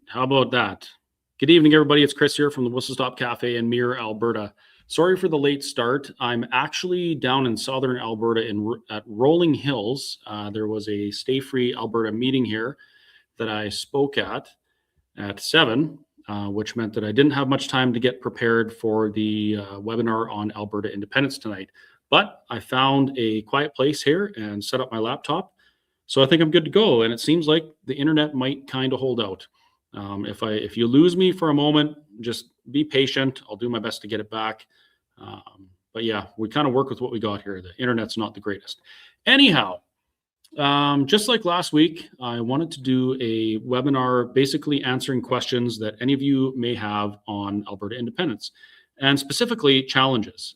How about that? Good evening, everybody. It's Chris here from the Whistle Stop Cafe in Mirror, Alberta. Sorry for the late start. I'm actually down in southern Alberta at Rolling Hills. There was a Stay Free Alberta meeting here that I spoke at 7, which meant that I didn't have much time to get prepared for the webinar on Alberta independence tonight. But I found a quiet place here and set up my laptop. So I think I'm good to go. And it seems like the internet might kind of hold out. If you lose me for a moment, just be patient. I'll do my best to get it back. But yeah, we kind of work with what we got here. The internet's not the greatest. Anyhow, just like last week, I wanted to do a webinar basically answering questions that any of you may have on Alberta independence, and specifically challenges.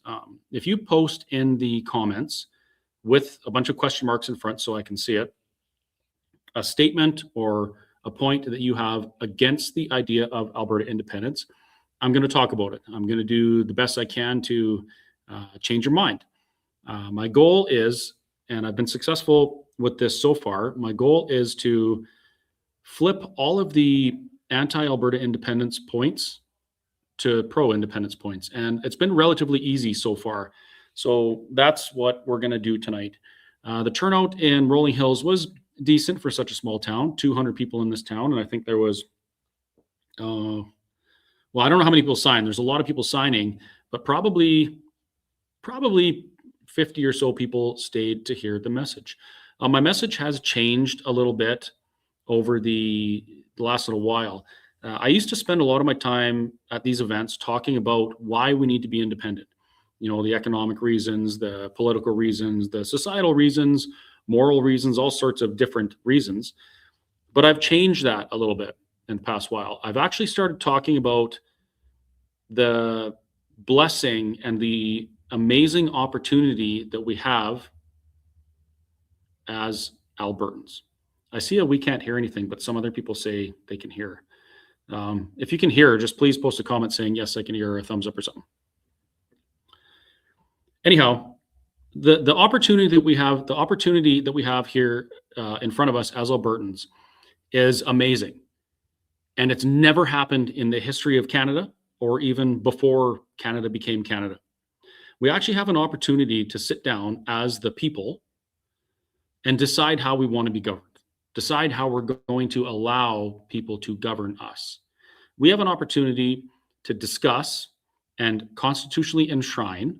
If you post in the comments with a bunch of question marks in front so I can see it, a statement or a point that you have against the idea of Alberta independence, I'm going to talk about it. I'm going to do the best I can to change your mind. My goal is, and I've been successful with this so far, my goal is to flip all of the anti-Alberta independence points to pro-independence points. And it's been relatively easy so far. So that's what we're going to do tonight. The turnout in Rolling Hills was decent for such a small town, 200 people in this town. And I think there was, well, I don't know how many people signed. There's a lot of people signing, but probably 50 or so people stayed to hear the message. My message has changed a little bit over the last little while. I used to spend a lot of my time at these events talking about why we need to be independent. You know, the economic reasons, the political reasons, the societal reasons, moral reasons, all sorts of different reasons. But I've changed that a little bit in the past while. I've actually started talking about the blessing and the amazing opportunity that we have as Albertans. I see we can't hear anything, but some other people say they can hear. If you can hear, just please post a comment saying, yes, I can hear, or a thumbs up or something. Anyhow, the opportunity that we have here in front of us as Albertans is amazing. And it's never happened in the history of Canada or even before Canada became Canada. We actually have an opportunity to sit down as the people and decide how we want to be governed, decide how we're going to allow people to govern us. We have an opportunity to discuss and constitutionally enshrine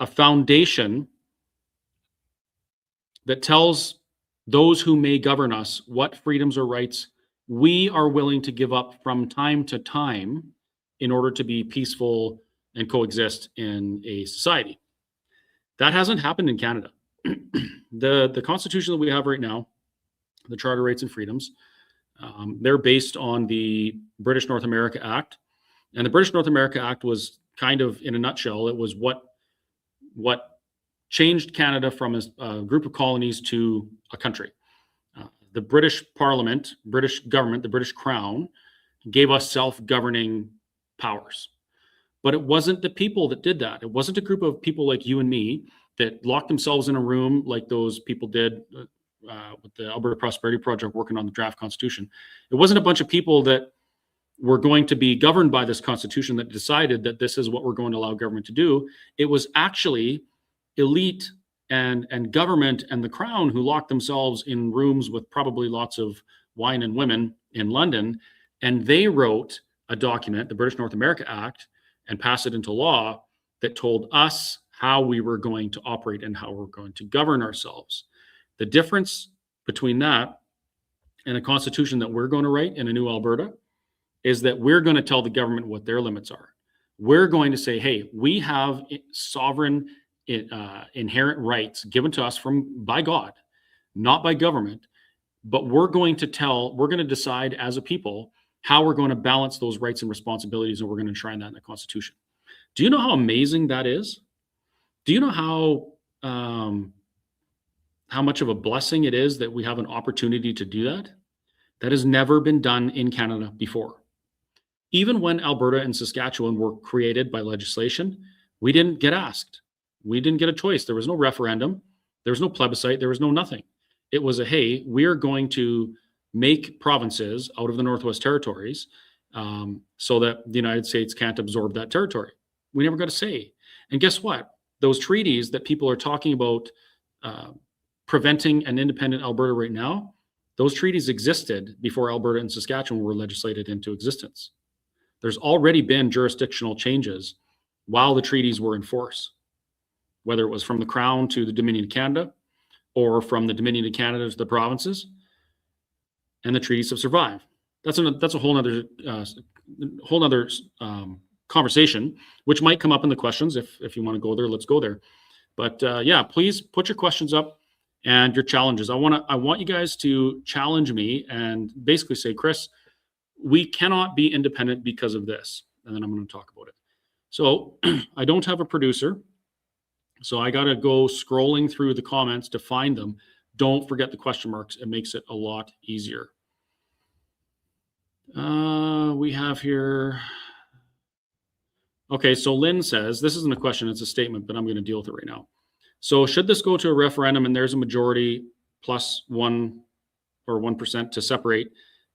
a foundation that tells those who may govern us what freedoms or rights we are willing to give up from time to time in order to be peaceful and coexist in a society. That hasn't happened in Canada. The Constitution that we have right now, the Charter Rights and Freedoms, they're based on the British North America Act. And the British North America Act was kind of, in a nutshell, it was what changed Canada from a group of colonies to a country. The British Parliament, British government, the British Crown gave us self-governing powers. But it wasn't the people that did that. It wasn't a group of people like you and me that locked themselves in a room like those people did with the Alberta Prosperity Project working on the draft constitution. It wasn't a bunch of people that were going to be governed by this constitution that decided that this is what we're going to allow government to do. It was actually elite and government and the Crown who locked themselves in rooms with probably lots of wine and women in London. And they wrote a document, the British North America Act, and passed it into law that told us how we were going to operate and how we're going to govern ourselves. The difference between that and a constitution that we're going to write in a new Alberta is that we're going to tell the government what their limits are. We're going to say, hey, we have sovereign inherent rights given to us by God, not by government, but we're going to decide as a people how we're going to balance those rights and responsibilities, and we're going to enshrine that in the Constitution. Do you know how amazing that is? Do you know how much of a blessing it is that we have an opportunity to do that? That has never been done in Canada before. Even when Alberta and Saskatchewan were created by legislation, we didn't get asked. We didn't get a choice. There was no referendum. There was no plebiscite. There was no nothing. It was a, hey, we are going to make provinces out of the Northwest Territories so that the United States can't absorb that territory. We never got a say. And guess what? Those treaties that people are talking about preventing an independent Alberta right now, those treaties existed before Alberta and Saskatchewan were legislated into existence. There's already been jurisdictional changes while the treaties were in force, whether it was from the Crown to the Dominion of Canada or from the Dominion of Canada to the provinces, and the treaties have survived. That's a whole other conversation, which might come up in the questions. If you want to go there, let's go there. But yeah, please put your questions up and your challenges. I want you guys to challenge me and basically say, Chris, we cannot be independent because of this. And then I'm going to talk about it. So I don't have a producer, so I got to go scrolling through the comments to find them. Don't forget the question marks. It makes it a lot easier. We have here. Okay, so Lynn says, this isn't a question, it's a statement, but I'm going to deal with it right now. So should this go to a referendum and there's a majority plus 1 or 1% to separate,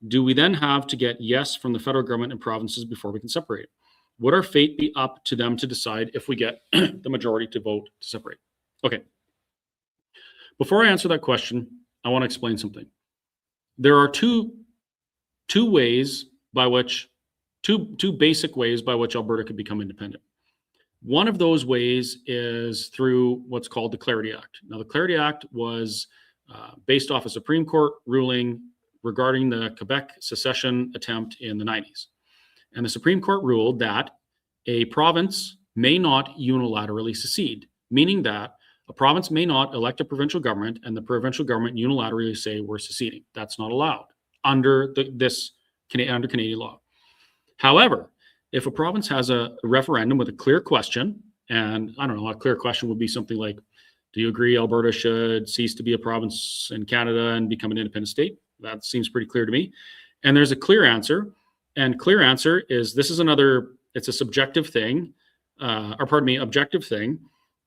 do we then have to get yes from the federal government and provinces before we can separate? Would our fate be up to them to decide if we get the majority to vote to separate? Okay. Before I answer that question, I want to explain something. There are two ways by which, two basic ways by which Alberta could become independent. One of those ways is through what's called the Clarity Act. Now, the Clarity Act was based off a Supreme Court ruling regarding the Quebec secession attempt in the 90s. And the Supreme Court ruled that a province may not unilaterally secede, meaning that a province may not elect a provincial government and the provincial government unilaterally say we're seceding. That's not allowed under under Canadian law. However, if a province has a referendum with a clear question, and I don't know, a clear question would be something like, do you agree Alberta should cease to be a province in Canada and become an independent state? That seems pretty clear to me. And there's a clear answer. And clear answer is, this is another, it's a subjective thing, objective thing.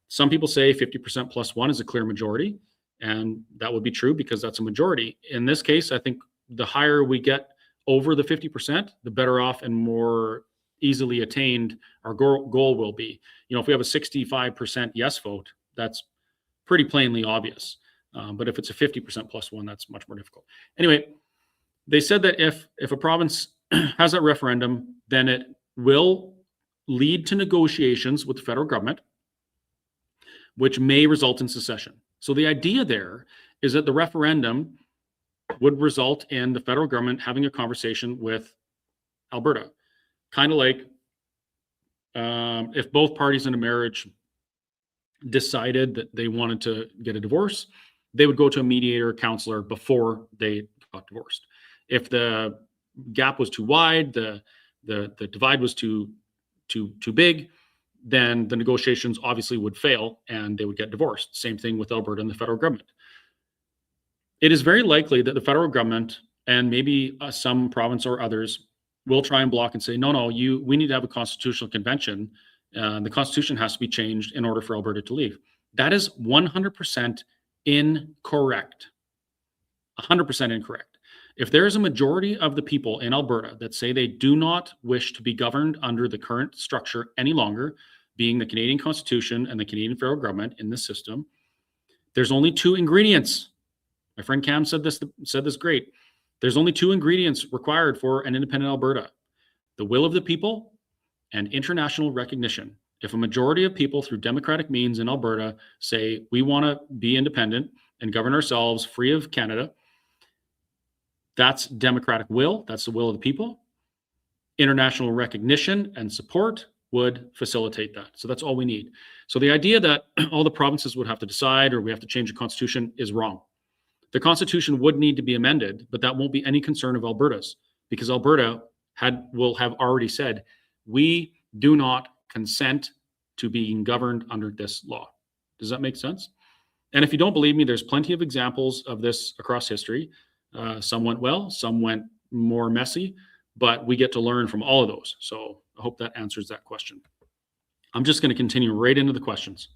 Some people say 50% plus 1 is a clear majority. And that would be true because that's a majority. In this case, I think the higher we get over the 50%, the better off and more easily attained our goal will be. You know, if we have a 65% yes vote, that's pretty plainly obvious. But if it's a 50% plus 1, that's much more difficult. Anyway, they said that if a province has that referendum, then it will lead to negotiations with the federal government, which may result in secession. So the idea there is that the referendum would result in the federal government having a conversation with Alberta. Kind of like if both parties in a marriage decided that they wanted to get a divorce, they would go to a mediator or counselor before they got divorced. If the gap was too wide, the divide was too big, then the negotiations obviously would fail and they would get divorced. Same thing with Alberta and the federal government. It is very likely that the federal government and maybe some province or others will try and block and say, no, we need to have a constitutional convention. The Constitution has to be changed in order for Alberta to leave. That is 100% incorrect. 100% incorrect. If there is a majority of the people in Alberta that say they do not wish to be governed under the current structure any longer, being the Canadian Constitution and the Canadian federal government in this system, there's only 2 ingredients. My friend Cam said this great. There's only 2 ingredients required for an independent Alberta: the will of the people and international recognition. If a majority of people through democratic means in Alberta say we want to be independent and govern ourselves free of Canada, that's democratic will. That's the will of the people. International recognition and support would facilitate that. So that's all we need. So the idea that all the provinces would have to decide or we have to change the Constitution is wrong. The Constitution would need to be amended, but that won't be any concern of Alberta's, because Alberta will have already said, we do not consent to being governed under this law. Does that make sense? And if you don't believe me, there's plenty of examples of this across history. Some went well, some went more messy, but we get to learn from all of those. So I hope that answers that question. I'm just going to continue right into the questions.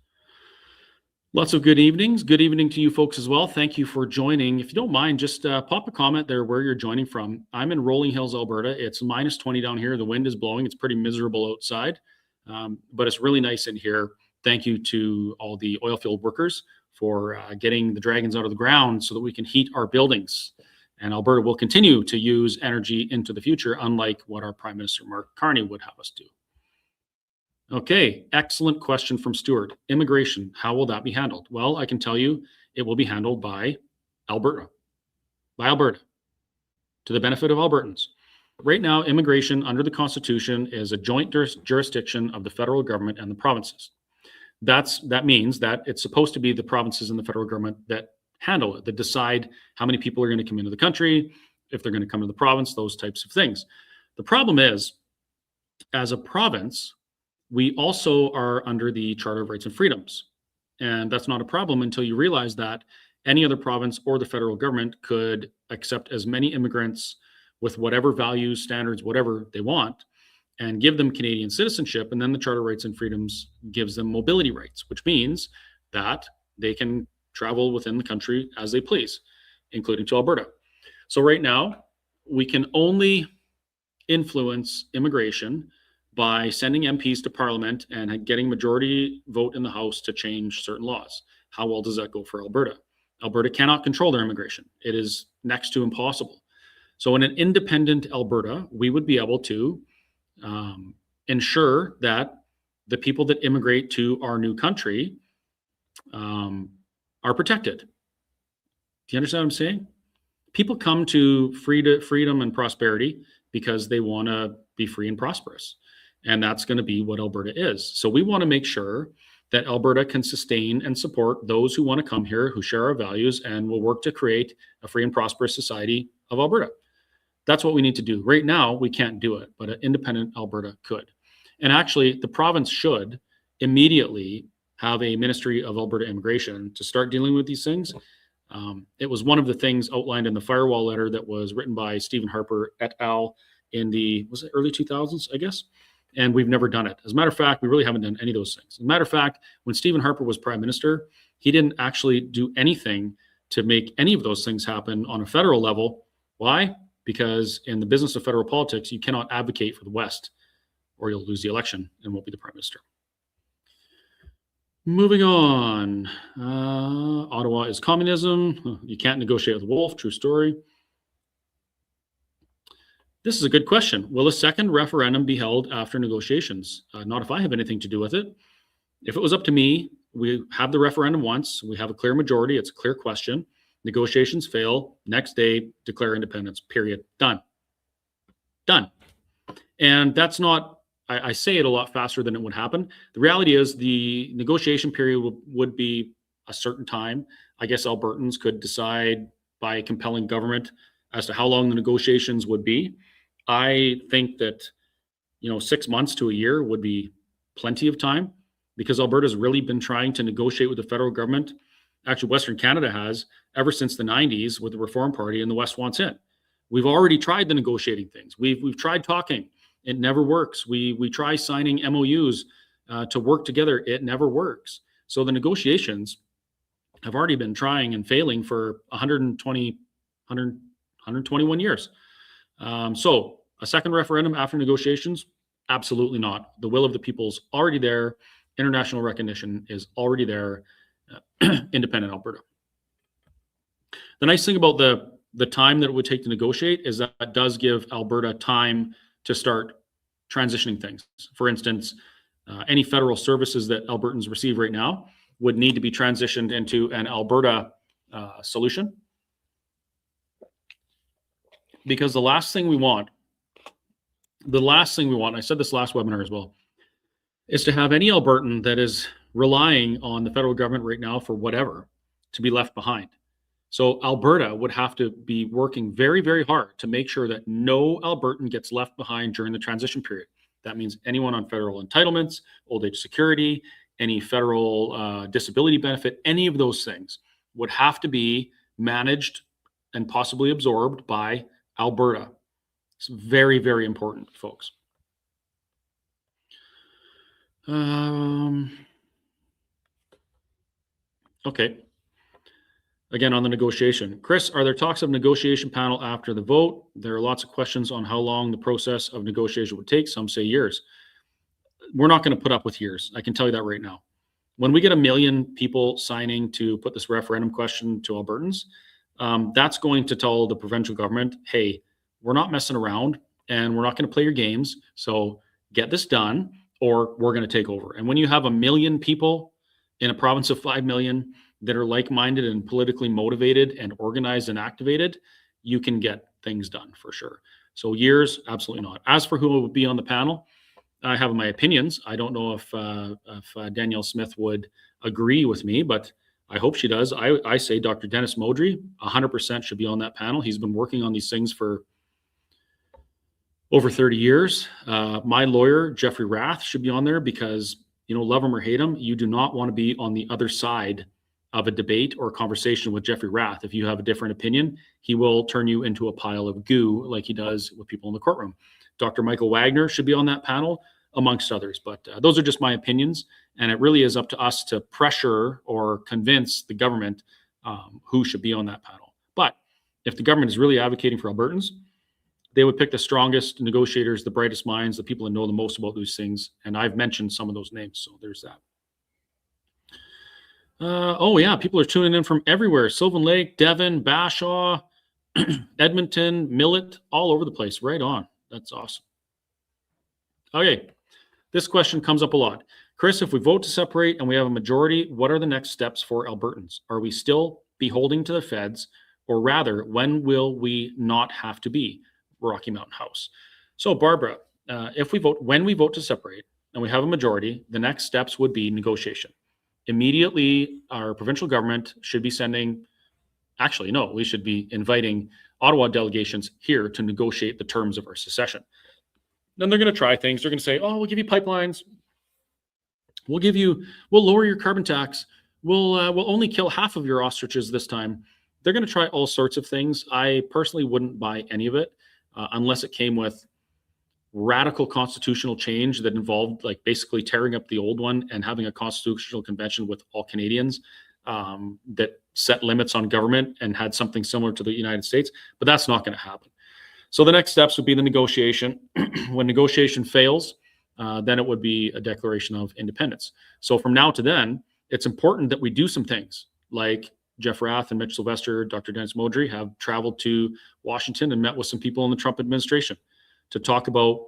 Lots of good evenings. Good evening to you folks as well. Thank you for joining. If you don't mind, just pop a comment there where you're joining from. I'm in Rolling Hills, Alberta. It's minus 20 down here. The wind is blowing. It's pretty miserable outside, but it's really nice in here. Thank you to all the oil field workers for getting the dragons out of the ground so that we can heat our buildings. And Alberta will continue to use energy into the future, unlike what our Prime Minister Mark Carney would have us do. Okay, excellent question from Stuart. Immigration, how will that be handled? Well, I can tell you it will be handled by Alberta, to the benefit of Albertans. Right now, immigration under the Constitution is a joint jurisdiction of the federal government and the provinces. That means that it's supposed to be the provinces and the federal government that handle it, that decide how many people are going to come into the country, if they're going to come to the province, those types of things. The problem is, as a province, we also are under the Charter of Rights and Freedoms. And that's not a problem until you realize that any other province or the federal government could accept as many immigrants with whatever values, standards, whatever they want, and give them Canadian citizenship. And then the Charter of Rights and Freedoms gives them mobility rights, which means that they can travel within the country as they please, including to Alberta. So right now, we can only influence immigration by sending MPs to Parliament and getting majority vote in the House to change certain laws. How well does that go for Alberta? Alberta cannot control their immigration. It is next to impossible. So in an independent Alberta, we would be able to ensure that the people that immigrate to our new country are protected. Do you understand what I'm saying? People come to freedom and prosperity because they want to be free and prosperous. And that's going to be what Alberta is. So we want to make sure that Alberta can sustain and support those who want to come here, who share our values, and will work to create a free and prosperous society of Alberta. That's what we need to do. Right now, we can't do it, but an independent Alberta could. And actually, the province should immediately have a Ministry of Alberta Immigration to start dealing with these things. It was one of the things outlined in the firewall letter that was written by Stephen Harper et al. In the, was it early 2000s, I guess? And we've never done it. As a matter of fact, we really haven't done any of those things. As a matter of fact, when Stephen Harper was Prime Minister, he didn't actually do anything to make any of those things happen on a federal level. Why? Because in the business of federal politics, you cannot advocate for the West or you'll lose the election and won't be the Prime Minister. Moving on. Ottawa is communism. You can't negotiate with Wolf. True story. This is a good question. Will a second referendum be held after negotiations? Not if I have anything to do with it. If it was up to me, we have the referendum once. We have a clear majority. It's a clear question. Negotiations fail. Next day, declare independence. Period. Done. Done. And that's not, I say it a lot faster than it would happen. The reality is the negotiation period would be a certain time. I guess Albertans could decide by compelling government as to how long the negotiations would be. I think that, 6 months to a year would be plenty of time because Alberta's really been trying to negotiate with the federal government. Actually, Western Canada has ever since the 90s with the Reform Party, and the West wants in. We've already tried the negotiating things. We've tried talking. It never works. We try signing MOUs to work together. It never works. So the negotiations have already been trying and failing for 121 years. So a second referendum after negotiations? Absolutely not. The will of the people's already there. International recognition is already there. Independent Alberta. The nice thing about the time that it would take to negotiate is that it does give Alberta time to start transitioning things. For instance, any federal services that Albertans receive right now would need to be transitioned into an Alberta solution. Because the last thing we want, I said this last webinar as well, is to have any Albertan that is relying on the federal government right now for whatever to be left behind. So Alberta would have to be working very, very hard to make sure that no Albertan gets left behind during the transition period. That means anyone on federal entitlements, old age security, any federal disability benefit, any of those things would have to be managed and possibly absorbed by Alberta. It's very, very important, folks. Okay. Again, on the negotiation. Chris, are there talks of negotiation panel after the vote? There are lots of questions on how long the process of negotiation would take. Some say years. We're not going to put up with years. I can tell you that right now. When we get 1 million people signing to put this referendum question to Albertans, that's going to tell the provincial government, hey, we're not messing around and we're not going to play your games. So get this done or we're going to take over. And when you have 1 million people in a province of 5 million that are like-minded and politically motivated and organized and activated, you can get things done for sure. So years, absolutely not. As for who will be on the panel, I have my opinions. I don't know if Danielle Smith would agree with me, but I hope she does. I say Dr. Dennis Modry 100% should be on that panel. He's been working on these things for over 30 years. My lawyer, Jeffrey Rath, should be on there because, love him or hate him, you do not want to be on the other side of a debate or a conversation with Jeffrey Rath. If you have a different opinion, he will turn you into a pile of goo like he does with people in the courtroom. Dr. Michael Wagner should be on that panel, amongst others. But those are just my opinions. And it really is up to us to pressure or convince the government who should be on that panel. But if the government is really advocating for Albertans, they would pick the strongest negotiators, the brightest minds, the people that know the most about these things. And I've mentioned some of those names. So there's that. Oh, yeah. People are tuning in from everywhere. Sylvan Lake, Devon, Bashaw, Edmonton, Millet, all over the place. Right on. That's awesome. Okay. This question comes up a lot. Chris, if we vote to separate and we have a majority, what are the next steps for Albertans? Are we still beholden to the feds? Or rather, when will we not have to be? Rocky Mountain House. So, Barbara, when we vote to separate and we have a majority, the next steps would be negotiation. Immediately, our provincial government should be we should be inviting Ottawa delegations here to negotiate the terms of our secession. Then they're going to try things. They're going to say, oh, we'll give you pipelines. We'll lower your carbon tax. We'll only kill half of your ostriches this time. They're going to try all sorts of things. I personally wouldn't buy any of it unless it came with radical constitutional change that involved basically tearing up the old one and having a constitutional convention with all Canadians that set limits on government and had something similar to the United States. But that's not going to happen. So the next steps would be the negotiation. When negotiation fails, then it would be a declaration of independence. So from now to then, it's important that we do some things like Jeff Rath and Mitch Sylvester, Dr. Dennis Modry have traveled to Washington and met with some people in the Trump administration to talk about,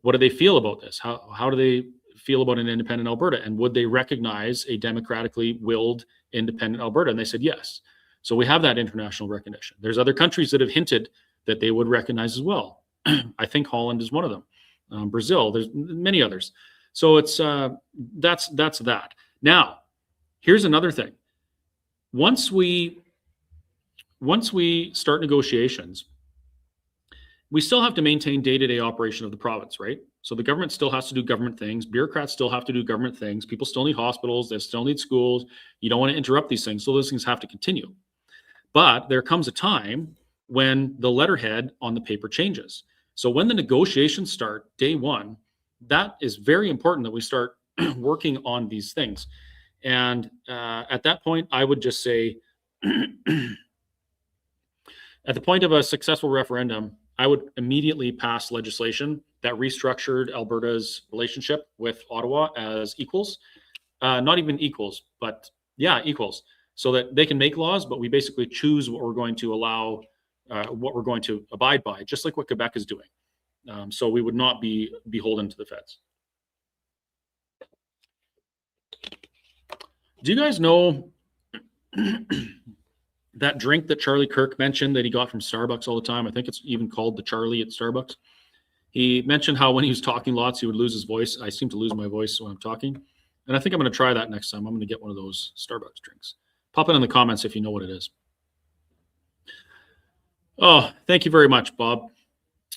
what do they feel about this? How do they feel about an independent Alberta? And would they recognize a democratically willed independent Alberta? And they said yes. So we have that international recognition. There's other countries that have hinted that they would recognize as well. I think Holland is one of them. Brazil, there's many others. So it's that's that. Now, here's another thing. Once we start negotiations, we still have to maintain day-to-day operation of the province, right? So the government still has to do government things. Bureaucrats still have to do government things. People still need hospitals. They still need schools. You don't want to interrupt these things. So those things have to continue. But there comes a time when the letterhead on the paper changes. So when the negotiations start, day one, that is very important that we start working on these things. And at that point, I would just say, at the point of a successful referendum, I would immediately pass legislation that restructured Alberta's relationship with Ottawa as equals. Not even equals, but equals. So that they can make laws, but we basically choose what we're going to allow, what we're going to abide by, just like what Quebec is doing. So we would not be beholden to the feds. Do you guys know that drink that Charlie Kirk mentioned that he got from Starbucks all the time? I think it's even called the Charlie at Starbucks. He mentioned how when he was talking lots, he would lose his voice. I seem to lose my voice when I'm talking. And I think I'm going to try that next time. I'm going to get one of those Starbucks drinks. Pop it in the comments if you know what it is. Oh, thank you very much, Bob.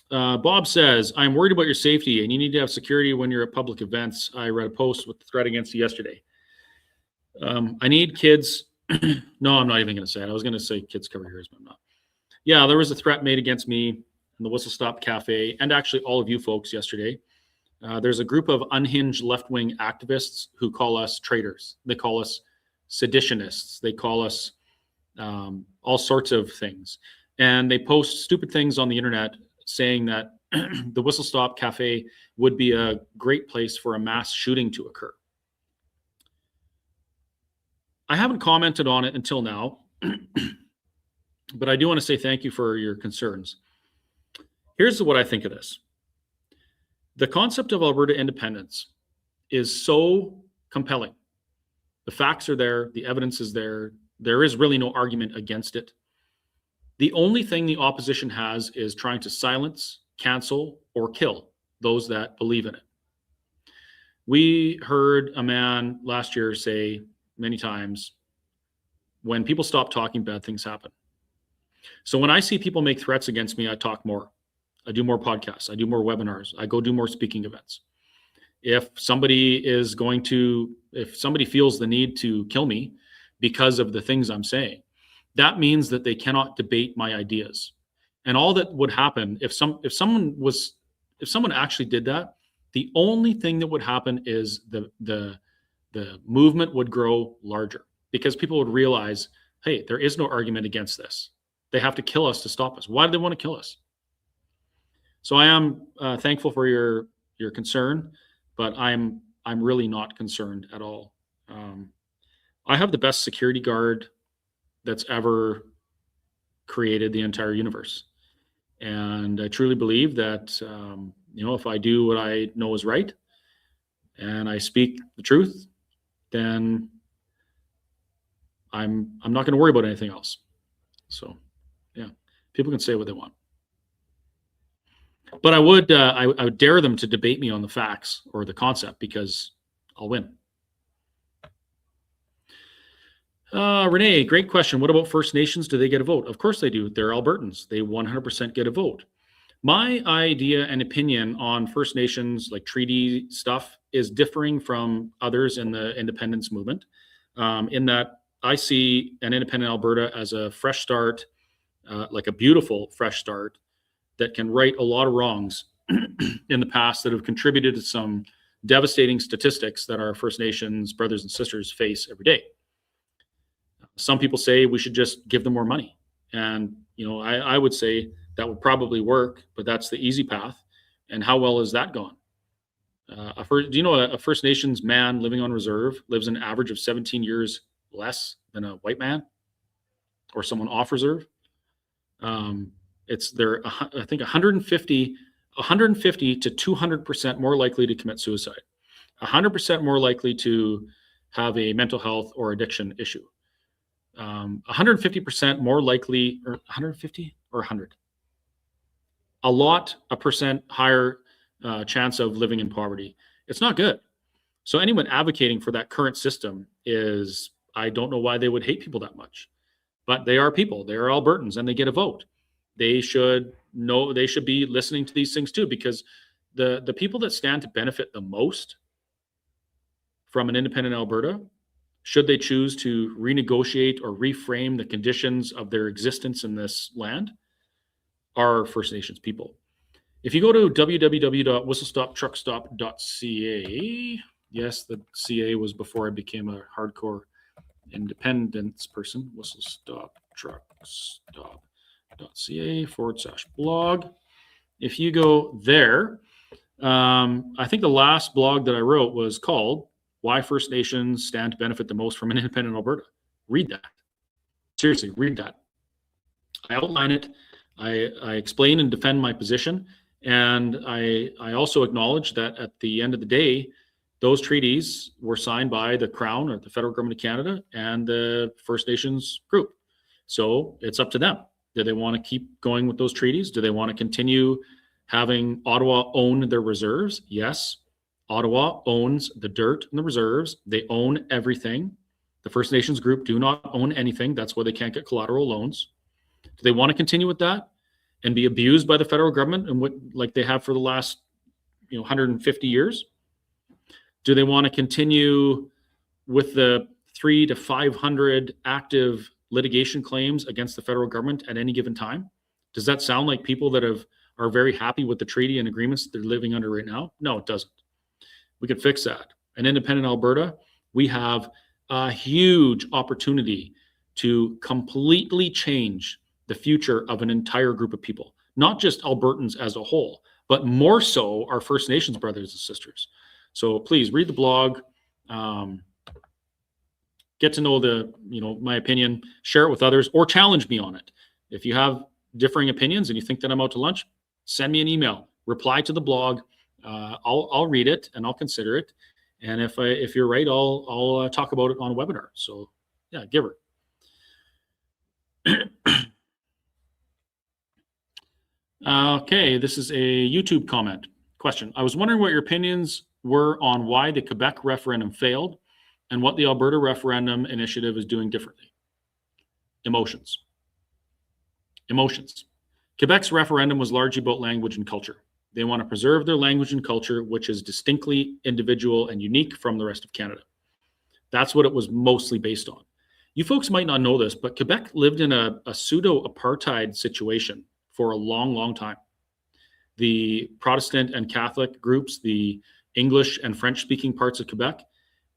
Bob says, I'm worried about your safety and you need to have security when you're at public events. I read a post with the threat against you yesterday. I need kids. No, I'm not even going to say it. I was going to say kids cover ears, but I'm not. Yeah, there was a threat made against me in the Whistle Stop Cafe and actually all of you folks yesterday. There's a group of unhinged left-wing activists who call us traitors. They call us seditionists. They call us all sorts of things. And they post stupid things on the internet saying that the Whistle Stop Cafe would be a great place for a mass shooting to occur. I haven't commented on it until now, but I do want to say thank you for your concerns. Here's what I think of this. The concept of Alberta independence is so compelling. The facts are there, the evidence is there. There is really no argument against it. The only thing the opposition has is trying to silence, cancel, or kill those that believe in it. We heard a man last year say many times, when people stop talking, bad things happen. So when I see people make threats against me, I talk more. I do more podcasts. I do more webinars. I go do more speaking events. If somebody feels the need to kill me because of the things I'm saying, that means that they cannot debate my ideas. And all that would happen if someone actually did that, the only thing that would happen is the movement would grow larger, because people would realize, hey, there is no argument against this. They have to kill us to stop us. Why do they want to kill us? So I am thankful for your concern, but I'm really not concerned at all. I have the best security guard that's ever created the entire universe. And I truly believe that, if I do what I know is right and I speak the truth, then I'm not going to worry about anything else. So, yeah, people can say what they want. But I would dare them to debate me on the facts or the concept, because I'll win. Renee, great question. What about First Nations? Do they get a vote? Of course they do. They're Albertans. They 100% get a vote. My idea and opinion on First Nations, like treaty stuff, is differing from others in the independence movement, in that I see an independent Alberta as a fresh start, like a beautiful fresh start that can right a lot of wrongs in the past that have contributed to some devastating statistics that our First Nations brothers and sisters face every day. Some people say we should just give them more money. And, I would say that would probably work, but that's the easy path. And how well has that gone? Do you know a First Nations man living on reserve lives an average of 17 years less than a white man or someone off reserve? They're, I think, 150 to 200% more likely to commit suicide, 100% more likely to have a mental health or addiction issue. 150% more likely, or 150 or 100, a percent higher chance of living in poverty. It's not good. So anyone advocating for that current system I don't know why they would hate people that much, but they are people. They are Albertans, and they get a vote. They should be listening to these things too, because the people that stand to benefit the most from an independent Alberta, should they choose to renegotiate or reframe the conditions of their existence in this land, are First Nations people. If you go to www.whistlestoptruckstop.ca, yes, the CA was before I became a hardcore independence person, whistlestoptruckstop.ca/blog. If you go there, I think the last blog that I wrote was called Why First Nations Stand to Benefit the Most from an Independent Alberta. Read that. Seriously, read that. I outline it. I explain and defend my position. And I also acknowledge that at the end of the day, those treaties were signed by the Crown or the federal government of Canada and the First Nations group. So it's up to them. Do they want to keep going with those treaties? Do they want to continue having Ottawa own their reserves? Yes. Ottawa owns the dirt and the reserves. They own everything. The First Nations group do not own anything. That's why they can't get collateral loans. Do they want to continue with that and be abused by the federal government and like they have for the last 150 years? Do they want to continue with the 300 to 500 active litigation claims against the federal government at any given time? Does that sound like people that are very happy with the treaty and agreements that they're living under right now? No, it doesn't. We could fix that. An independent Alberta, we have a huge opportunity to completely change the future of an entire group of people, not just Albertans as a whole, but more so our First Nations brothers and sisters. So please read the blog, get to know my opinion, share it with others, or challenge me on it. If you have differing opinions and you think that I'm out to lunch, send me an email, reply to the blog. I'll read it and I'll consider it. And if you're right, I'll talk about it on a webinar. So yeah, give her. Okay, this is a YouTube comment. Question. I was wondering what your opinions were on why the Quebec referendum failed and what the Alberta referendum initiative is doing differently. Emotions. Quebec's referendum was largely about language and culture. They want to preserve their language and culture, which is distinctly individual and unique from the rest of Canada. That's what it was mostly based on. You folks might not know this, but Quebec lived in a pseudo-apartheid situation for a long, long time. The Protestant and Catholic groups, the English and French-speaking parts of Quebec,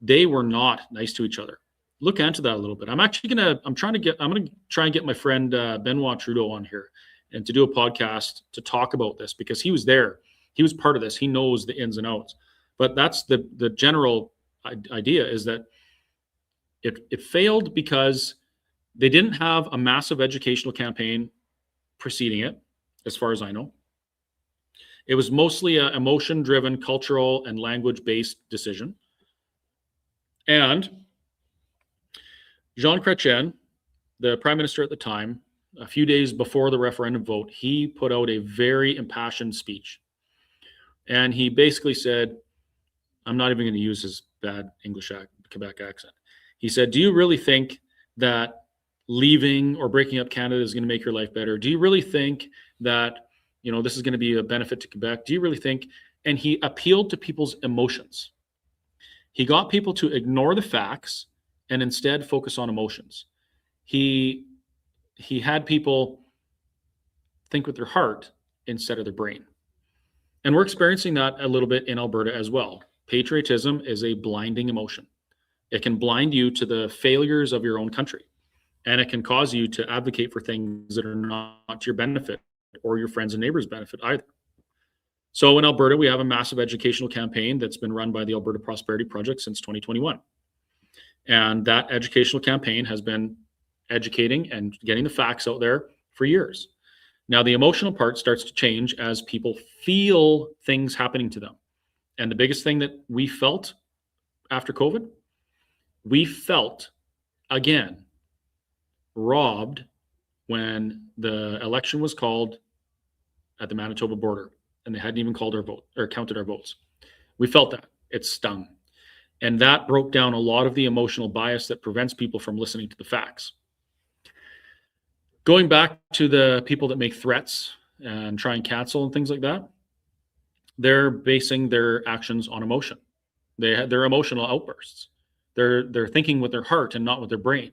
they were not nice to each other. Look into that a little bit. I'm trying to try and get my friend Benoit Trudeau on here and to do a podcast to talk about this, because he was there. He was part of this. He knows the ins and outs. But that's the general idea, is that it failed because they didn't have a massive educational campaign preceding it, as far as I know. It was mostly an emotion-driven, cultural and language-based decision. And Jean Chrétien, the prime minister at the time, a few days before the referendum vote, he put out a very impassioned speech. And he basically said, I'm not even going to use his bad English Quebec accent. He said, do you really think that leaving or breaking up Canada is going to make your life better? Do you really think that, this is going to be a benefit to Quebec? Do you really think? And he appealed to people's emotions. He got people to ignore the facts and instead focus on emotions. He had people think with their heart instead of their brain. And we're experiencing that a little bit in Alberta as well. Patriotism is a blinding emotion. It can blind you to the failures of your own country, and it can cause you to advocate for things that are not to your benefit or your friends and neighbors' benefit either. So in Alberta, we have a massive educational campaign that's been run by the Alberta Prosperity Project since 2021. And that educational campaign has been educating and getting the facts out there for years. Now, the emotional part starts to change as people feel things happening to them. And the biggest thing that we felt after COVID, we felt, again, robbed when the election was called at the Manitoba border and they hadn't even called our vote or counted our votes. We felt that. It stung. And that broke down a lot of the emotional bias that prevents people from listening to the facts. Going back to the people that make threats and try and cancel and things like that, they're basing their actions on emotion. They're emotional outbursts. They're thinking with their heart and not with their brain.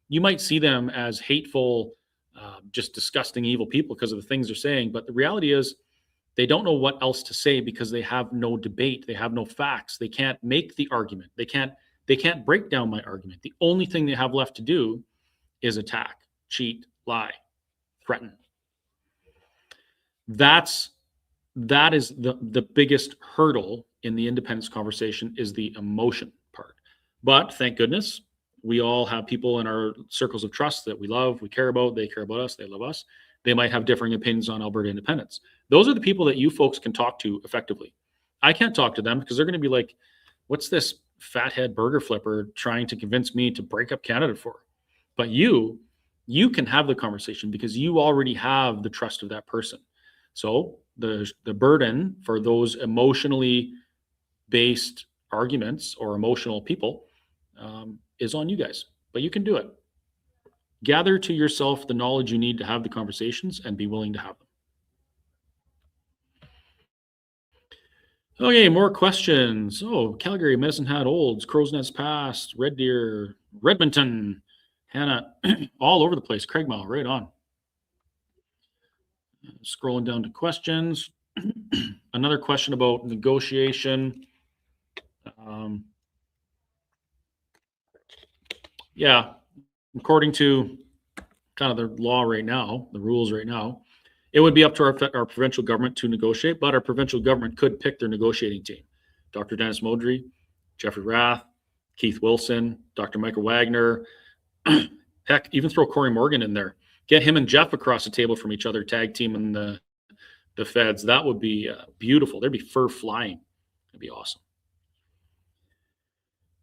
You might see them as hateful, just disgusting, evil people because of the things they're saying. But the reality is they don't know what else to say because they have no debate. They have no facts. They can't make the argument. They can't break down my argument. The only thing they have left to do is attack, cheat, lie, threaten. That is the biggest hurdle in the independence conversation, is the emotion part. But thank goodness, we all have people in our circles of trust that we love, we care about, they care about us, they love us. They might have differing opinions on Alberta independence. Those are the people that you folks can talk to effectively. I can't talk to them because they're going to be like, what's this fathead burger flipper trying to convince me to break up Canada for? But you can have the conversation because you already have the trust of that person. So the burden for those emotionally based arguments or emotional people is on you guys, but you can do it. Gather to yourself the knowledge you need to have the conversations and be willing to have them. Okay, more questions. Oh, Calgary, Medicine Hat Olds, Crow's Nest Pass, Red Deer, Redmonton, Hannah, all over the place. Craigmile, right on. Scrolling down to questions. Another question about negotiation. Yeah, according to kind of the law right now, the rules right now, it would be up to our provincial government to negotiate, but our provincial government could pick their negotiating team. Dr. Dennis Modry, Jeffrey Rath, Keith Wilson, Dr. Michael Wagner, heck, even throw Corey Morgan in there. Get him and Jeff across the table from each other, tag team in the feds. That would be beautiful. There'd be fur flying. It'd be awesome.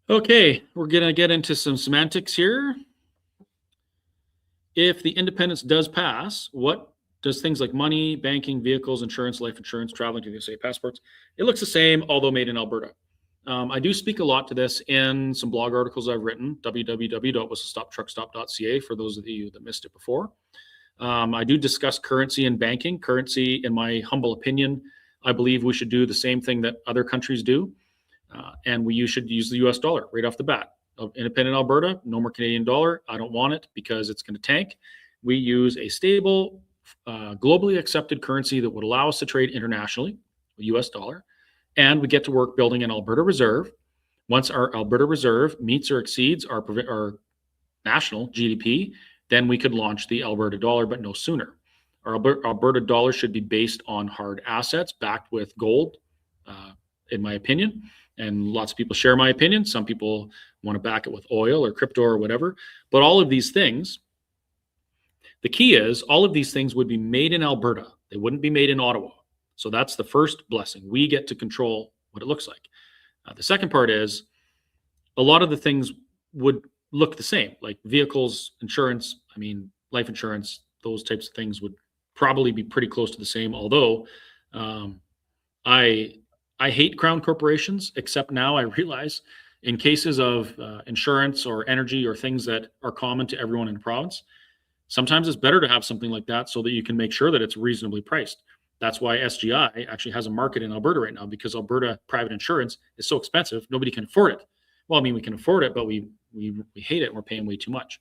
Okay, we're going to get into some semantics here. If the independence does pass, what does things like money, banking, vehicles, insurance, life insurance, traveling to the USA, passports, it looks the same, although made in Alberta. I do speak a lot to this in some blog articles I've written, www.whistlestoptruckstop.ca, for those of you that missed it before. I do discuss currency and banking. Currency, in my humble opinion, I believe we should do the same thing that other countries do, and you should use the US dollar right off the bat. Independent Alberta, no more Canadian dollar. I don't want it because it's going to tank. We use a stable, globally accepted currency that would allow us to trade internationally, the US dollar, and we get to work building an Alberta Reserve. Once our Alberta Reserve meets or exceeds our national GDP, then we could launch the Alberta dollar, but no sooner. Our Alberta dollar should be based on hard assets backed with gold, in my opinion. And lots of people share my opinion. Some people want to back it with oil or crypto or whatever. But all of these things, the key is all of these things would be made in Alberta. They wouldn't be made in Ottawa. So that's the first blessing. We get to control what it looks like. The second part is a lot of the things would look the same, like vehicles, insurance, life insurance, those types of things would probably be pretty close to the same. Although I hate crown corporations, except now I realize in cases of insurance or energy or things that are common to everyone in the province, sometimes it's better to have something like that so that you can make sure that it's reasonably priced. That's why SGI actually has a market in Alberta right now, because Alberta private insurance is so expensive, nobody can afford it. Well, we can afford it, but we hate it and we're paying way too much.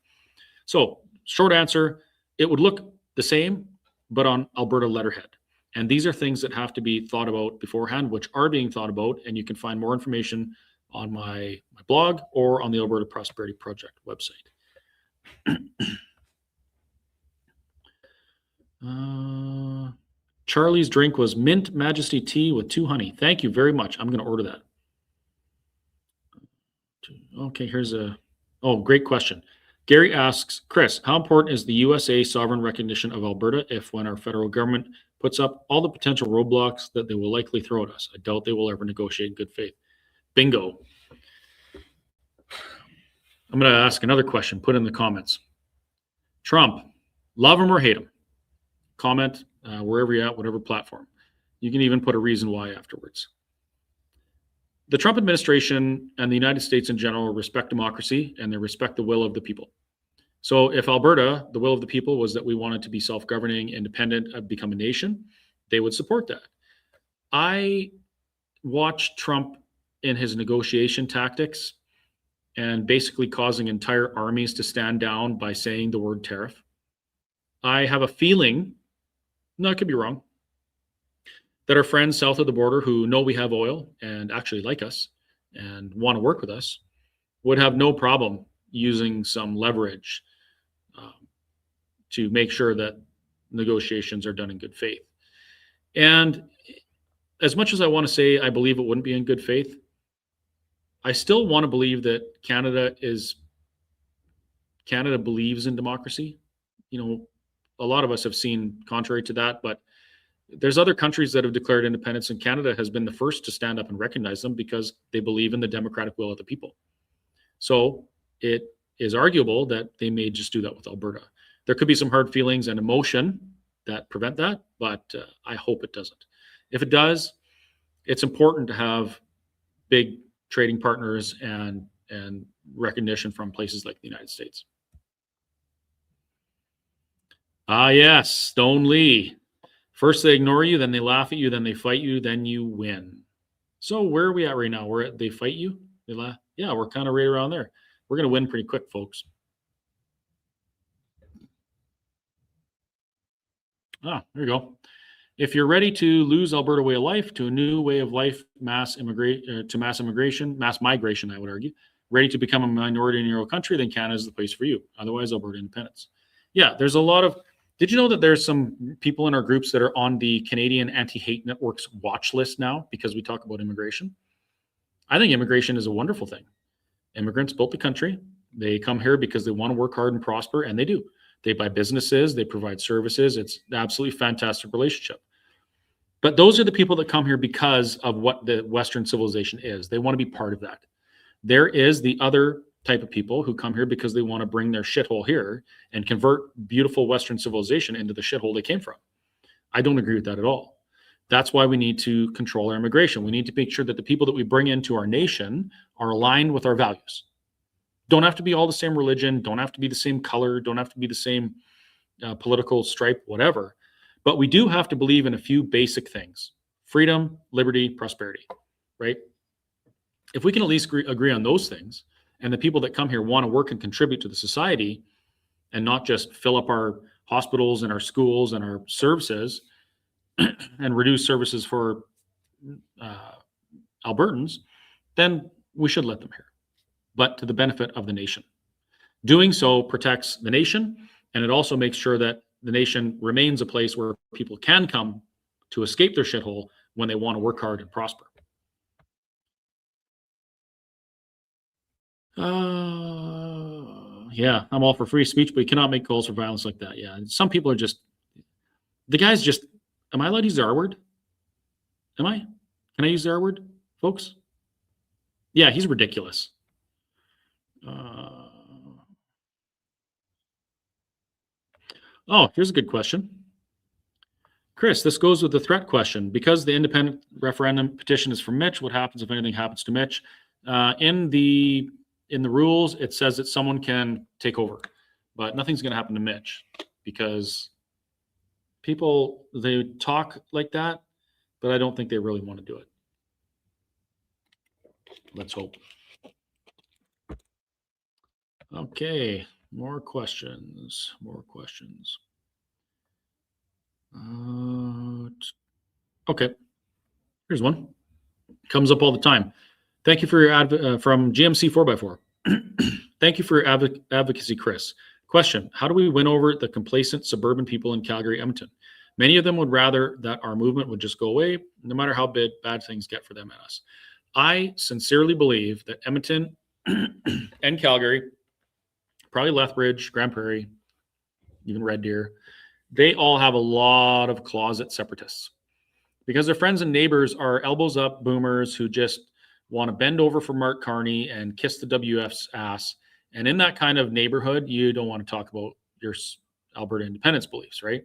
So short answer, it would look the same, but on Alberta letterhead. And these are things that have to be thought about beforehand, which are being thought about. And you can find more information on my blog or on the Alberta Prosperity Project website. Charlie's drink was Mint Majesty tea with 2 honey. Thank you very much. I'm going to order that. Okay, great question. Gary asks, Chris, how important is the USA sovereign recognition of Alberta if when our federal government puts up all the potential roadblocks that they will likely throw at us? I doubt they will ever negotiate in good faith. Bingo. I'm going to ask another question. Put in the comments. Trump, love him or hate him. Comment wherever you're at, whatever platform. You can even put a reason why afterwards. The Trump administration and the United States in general respect democracy and they respect the will of the people. So if Alberta, the will of the people was that we wanted to be self-governing, independent, become a nation, they would support that. I watched Trump in his negotiation tactics and basically causing entire armies to stand down by saying the word tariff. I have a feeling, no, I could be wrong, that our friends south of the border who know we have oil and actually like us and want to work with us would have no problem using some leverage to make sure that negotiations are done in good faith. And as much as I want to say I believe it wouldn't be in good faith, I still want to believe that Canada believes in democracy. You know, a lot of us have seen contrary to that, but there's other countries that have declared independence, and Canada has been the first to stand up and recognize them because they believe in the democratic will of the people. So it is arguable that they may just do that with Alberta. There could be some hard feelings and emotion that prevent that, but I hope it doesn't. If it does, it's important to have big trading partners and recognition from places like the United States. Ah, yes, Stone Lee. First they ignore you, then they laugh at you, then they fight you, then you win. So where are we at right now? They fight you? They laugh? Yeah, we're kind of right around there. We're going to win pretty quick, folks. Ah, there you go. If you're ready to lose Alberta way of life to a new way of life, mass migration, I would argue, ready to become a minority in your own country, then Canada is the place for you. Otherwise, Alberta independence. Yeah, there's a lot of. Did you know that there's some people in our groups that are on the Canadian Anti-Hate Network's watch list now because we talk about immigration? I think immigration is a wonderful thing. Immigrants built the country. They come here because they want to work hard and prosper, and they do. They buy businesses, they provide services. It's an absolutely fantastic relationship. But those are the people that come here because of what the Western civilization is. They want to be part of that. There is the other type of people who come here because they want to bring their shithole here and convert beautiful Western civilization into the shithole they came from. I don't agree with that at all. That's why we need to control our immigration. We need to make sure that the people that we bring into our nation are aligned with our values. Don't have to be all the same religion, don't have to be the same color, don't have to be the same political stripe, whatever. But we do have to believe in a few basic things: freedom, liberty, prosperity, right? If we can at least agree on those things, and the people that come here want to work and contribute to the society and not just fill up our hospitals and our schools and our services and reduce services for Albertans, then we should let them here, but to the benefit of the nation. Doing so protects the nation, and it also makes sure that the nation remains a place where people can come to escape their shithole when they want to work hard and prosper. Yeah, I'm all for free speech, but you cannot make calls for violence like that. Yeah, some people are just, the guy's just, am I allowed to use the R word? Am I? Can I use the R word, folks? Yeah, he's ridiculous. Oh, here's a good question. Chris, this goes with the threat question. Because the independent referendum petition is for Mitch, what happens if anything happens to Mitch? In the rules, it says that someone can take over, but nothing's going to happen to Mitch because people, they talk like that, but I don't think they really want to do it. Let's hope. Okay, more questions. Okay, here's one. Comes up all the time. Thank you for your from GMC 4x4. Thank you for your advocacy, Chris. Question: how do we win over the complacent suburban people in Calgary, Edmonton? Many of them would rather that our movement would just go away, no matter how bad things get for them and us. I sincerely believe that Edmonton and Calgary, probably Lethbridge, Grand Prairie, even Red Deer, they all have a lot of closet separatists because their friends and neighbors are elbows up boomers who just want to bend over for Mark Carney and kiss the WF's ass. And in that kind of neighborhood, you don't want to talk about your Alberta independence beliefs, right?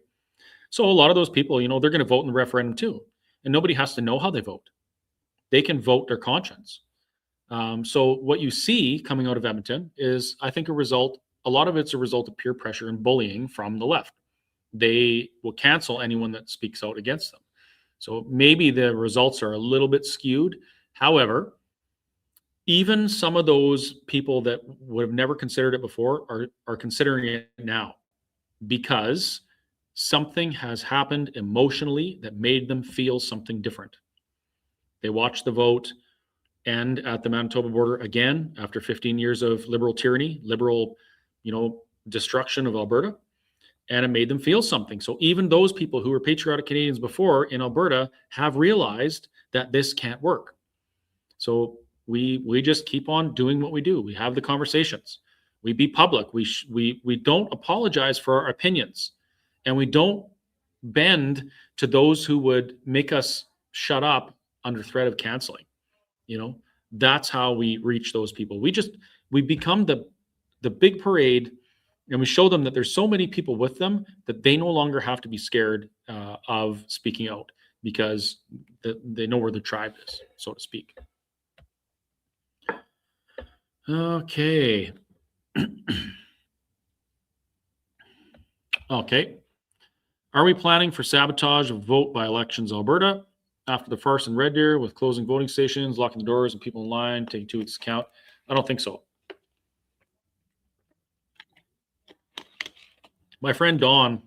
So a lot of those people, they're going to vote in the referendum too. And nobody has to know how they vote. They can vote their conscience. So what you see coming out of Edmonton is, I think, a lot of it's a result of peer pressure and bullying from the left. They will cancel anyone that speaks out against them. So maybe the results are a little bit skewed. However, even some of those people that would have never considered it before are considering it now because something has happened emotionally that made them feel something different. They watched the vote end at the Manitoba border again after 15 years of liberal tyranny, liberal, destruction of Alberta, and it made them feel something. So even those people who were patriotic Canadians before in Alberta have realized that this can't work. So we just keep on doing what we do. We have the conversations. We be public. We don't apologize for our opinions, and we don't bend to those who would make us shut up under threat of canceling. That's how we reach those people. We become the big parade, and we show them that there's so many people with them that they no longer have to be scared of speaking out because they know where their tribe is, so to speak. Okay. Okay. Are we planning for sabotage of vote by elections Alberta after the farce in Red Deer with closing voting stations, locking the doors, and people in line taking 2 weeks to count? I don't think so. My friend Don,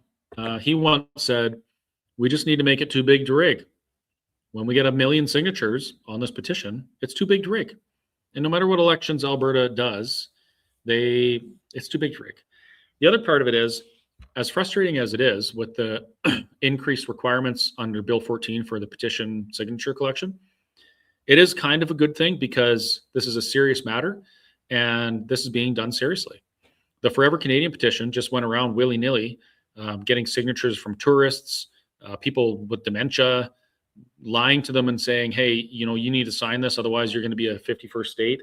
he once said, we just need to make it too big to rig. When we get 1 million signatures on this petition, it's too big to rig. And no matter what elections Alberta does, it's too big to rig. The other part of it is, as frustrating as it is with the increased requirements under Bill 14 for the petition signature collection, it is kind of a good thing because this is a serious matter and this is being done seriously. The Forever Canadian petition just went around willy-nilly, getting signatures from tourists, people with dementia, lying to them and saying, hey, you need to sign this, otherwise you're going to be a 51st state.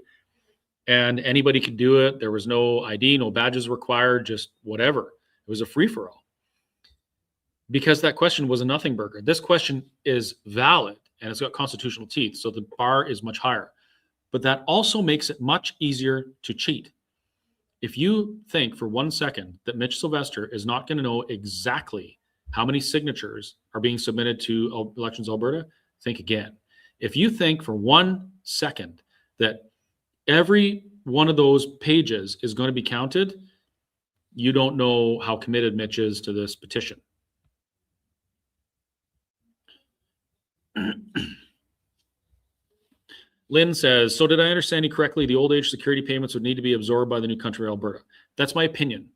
And anybody could do it. There was no ID, no badges required, just whatever. It was a free-for-all. Because that question was a nothing burger. This question is valid and it's got constitutional teeth, so the bar is much higher. But that also makes it much easier to cheat. If you think for 1 second that Mitch Sylvester is not going to know exactly how many signatures are being submitted to Elections Alberta, think again. If you think for 1 second that every one of those pages is going to be counted, you don't know how committed Mitch is to this petition. Lynn says, so did I understand you correctly? The old age security payments would need to be absorbed by the new country, Alberta. That's my opinion.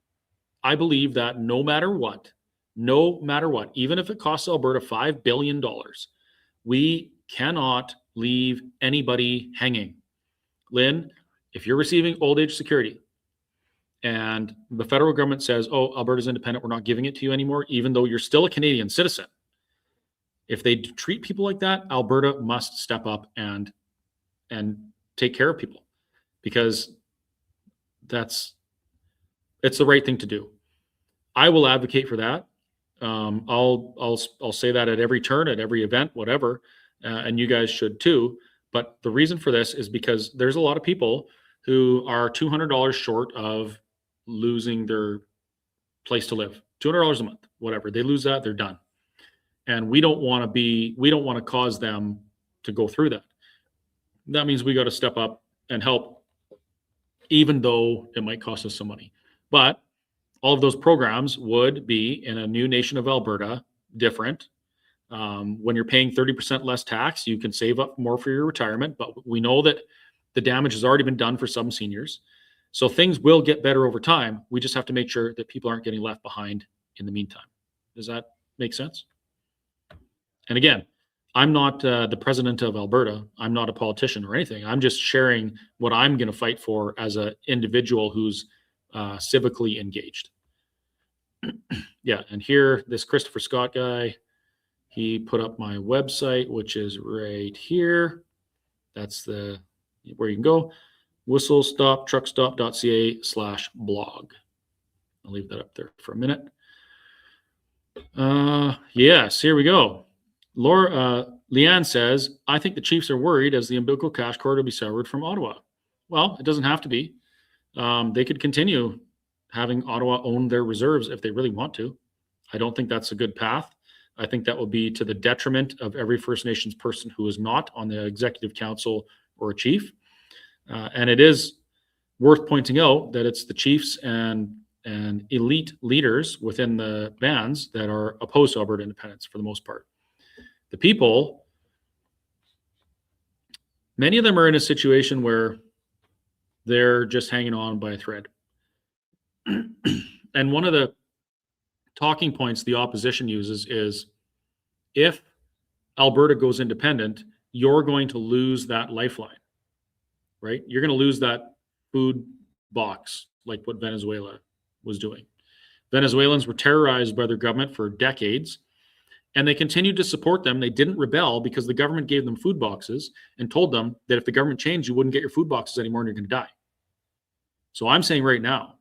I believe that no matter what, even if it costs Alberta $5 billion, we cannot leave anybody hanging. Lynn, if you're receiving old age security and the federal government says, oh, Alberta's independent, we're not giving it to you anymore, even though you're still a Canadian citizen, if they treat people like that, Alberta must step up and take care of people, because it's the right thing to do. I will advocate for that. I'll say that at every turn, at every event, whatever, and you guys should too. But the reason for this is because there's a lot of people who are $200 short of losing their place to live. $200 a month, whatever. They lose that, they're done. And we don't want to cause them to go through that. That means we got to step up and help, even though it might cost us some money. But all of those programs would be, in a new nation of Alberta, different. When you're paying 30% less tax, you can save up more for your retirement. But we know that the damage has already been done for some seniors. So things will get better over time. We just have to make sure that people aren't getting left behind in the meantime. Does that make sense? And again, I'm not the president of Alberta. I'm not a politician or anything. I'm just sharing what I'm going to fight for as an individual who's civically engaged. Yeah, and here, this Christopher Scott guy, he put up my website, which is right here. That's where you can go, whistlestoptruckstop.ca/blog. I'll leave that up there for a minute. Yes, here we go. Leanne says, I think the Chiefs are worried as the umbilical cash corridor will be severed from Ottawa. Well, it doesn't have to be. They could continue having Ottawa own their reserves if they really want to. I don't think that's a good path. I think that will be to the detriment of every First Nations person who is not on the executive council or a chief. And it is worth pointing out that it's the chiefs and elite leaders within the bands that are opposed to Alberta independence for the most part. The people, many of them are in a situation where they're just hanging on by a thread. And one of the talking points the opposition uses is, if Alberta goes independent, you're going to lose that lifeline, right? You're going to lose that food box, like what Venezuela was doing. Venezuelans were terrorized by their government for decades, and they continued to support them. They didn't rebel because the government gave them food boxes and told them that if the government changed, you wouldn't get your food boxes anymore and you're going to die. So I'm saying right now,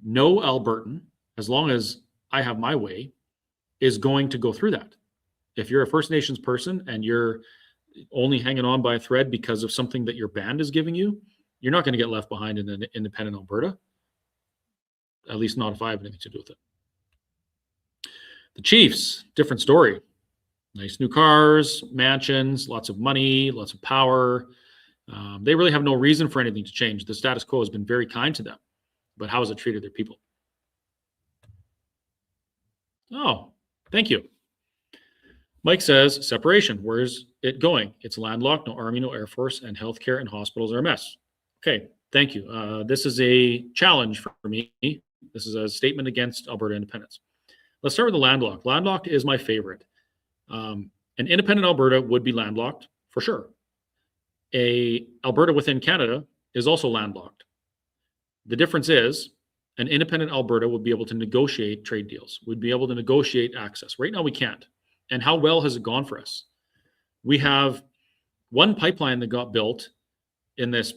no Albertan, as long as I have my way, is going to go through that. If you're a First Nations person and you're only hanging on by a thread because of something that your band is giving you, you're not going to get left behind in an independent Alberta. At least not if I have anything to do with it. The Chiefs, different story. Nice new cars, mansions, lots of money, lots of power. They really have no reason for anything to change. The status quo has been very kind to them. But how has it treated their people? Oh, thank you. Mike says, separation. Where is it going. It's landlocked, no army, no air force, and healthcare and hospitals are a mess. Okay, thank you. This is a challenge for me. This is a statement against Alberta independence. Let's start with the landlocked. Landlocked is my favorite. An independent Alberta would be landlocked for sure. Alberta within Canada is also landlocked. The difference is an independent Alberta would be able to negotiate trade deals, would be able to negotiate access. Right now we can't. And how well has it gone for us? We have one pipeline that got built in this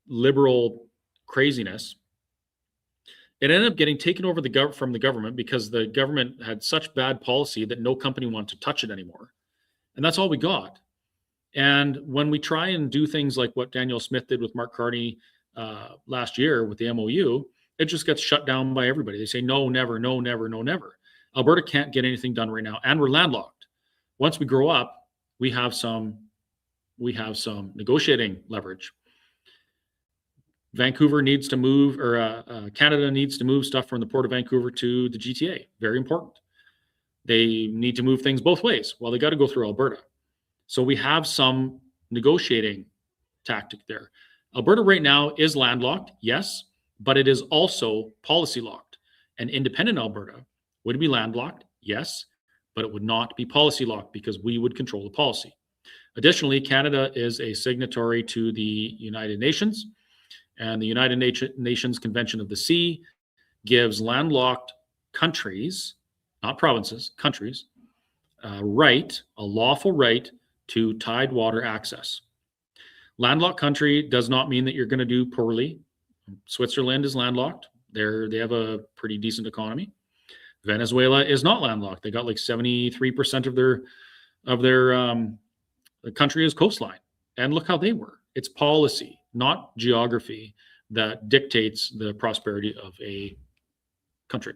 liberal craziness. It ended up getting taken over from the government because the government had such bad policy that no company wanted to touch it anymore. And that's all we got. And when we try and do things like what Daniel Smith did with Mark Carney last year with the MOU, it just gets shut down by everybody. They say, no, never, no, never, no, never. Alberta can't get anything done right now. And we're landlocked. Once we grow up, we have some negotiating leverage. Vancouver needs to move, or Canada needs to move stuff from the Port of Vancouver to the GTA. Very important. They need to move things both ways. Well, they got to go through Alberta. So we have some negotiating tactic there. Alberta right now is landlocked, yes, but it is also policy locked. And independent Alberta would be landlocked, yes, but it would not be policy locked because we would control the policy. Additionally, Canada is a signatory to the United Nations, and the United Nations Convention of the Sea gives landlocked countries, not provinces, countries, a lawful right to tidewater access. Landlocked country does not mean that you're going to do poorly. Switzerland is landlocked. They have a pretty decent economy. Venezuela is not landlocked. They got like 73% of their country is coastline. And look how they were. It's policy, not geography, that dictates the prosperity of a country.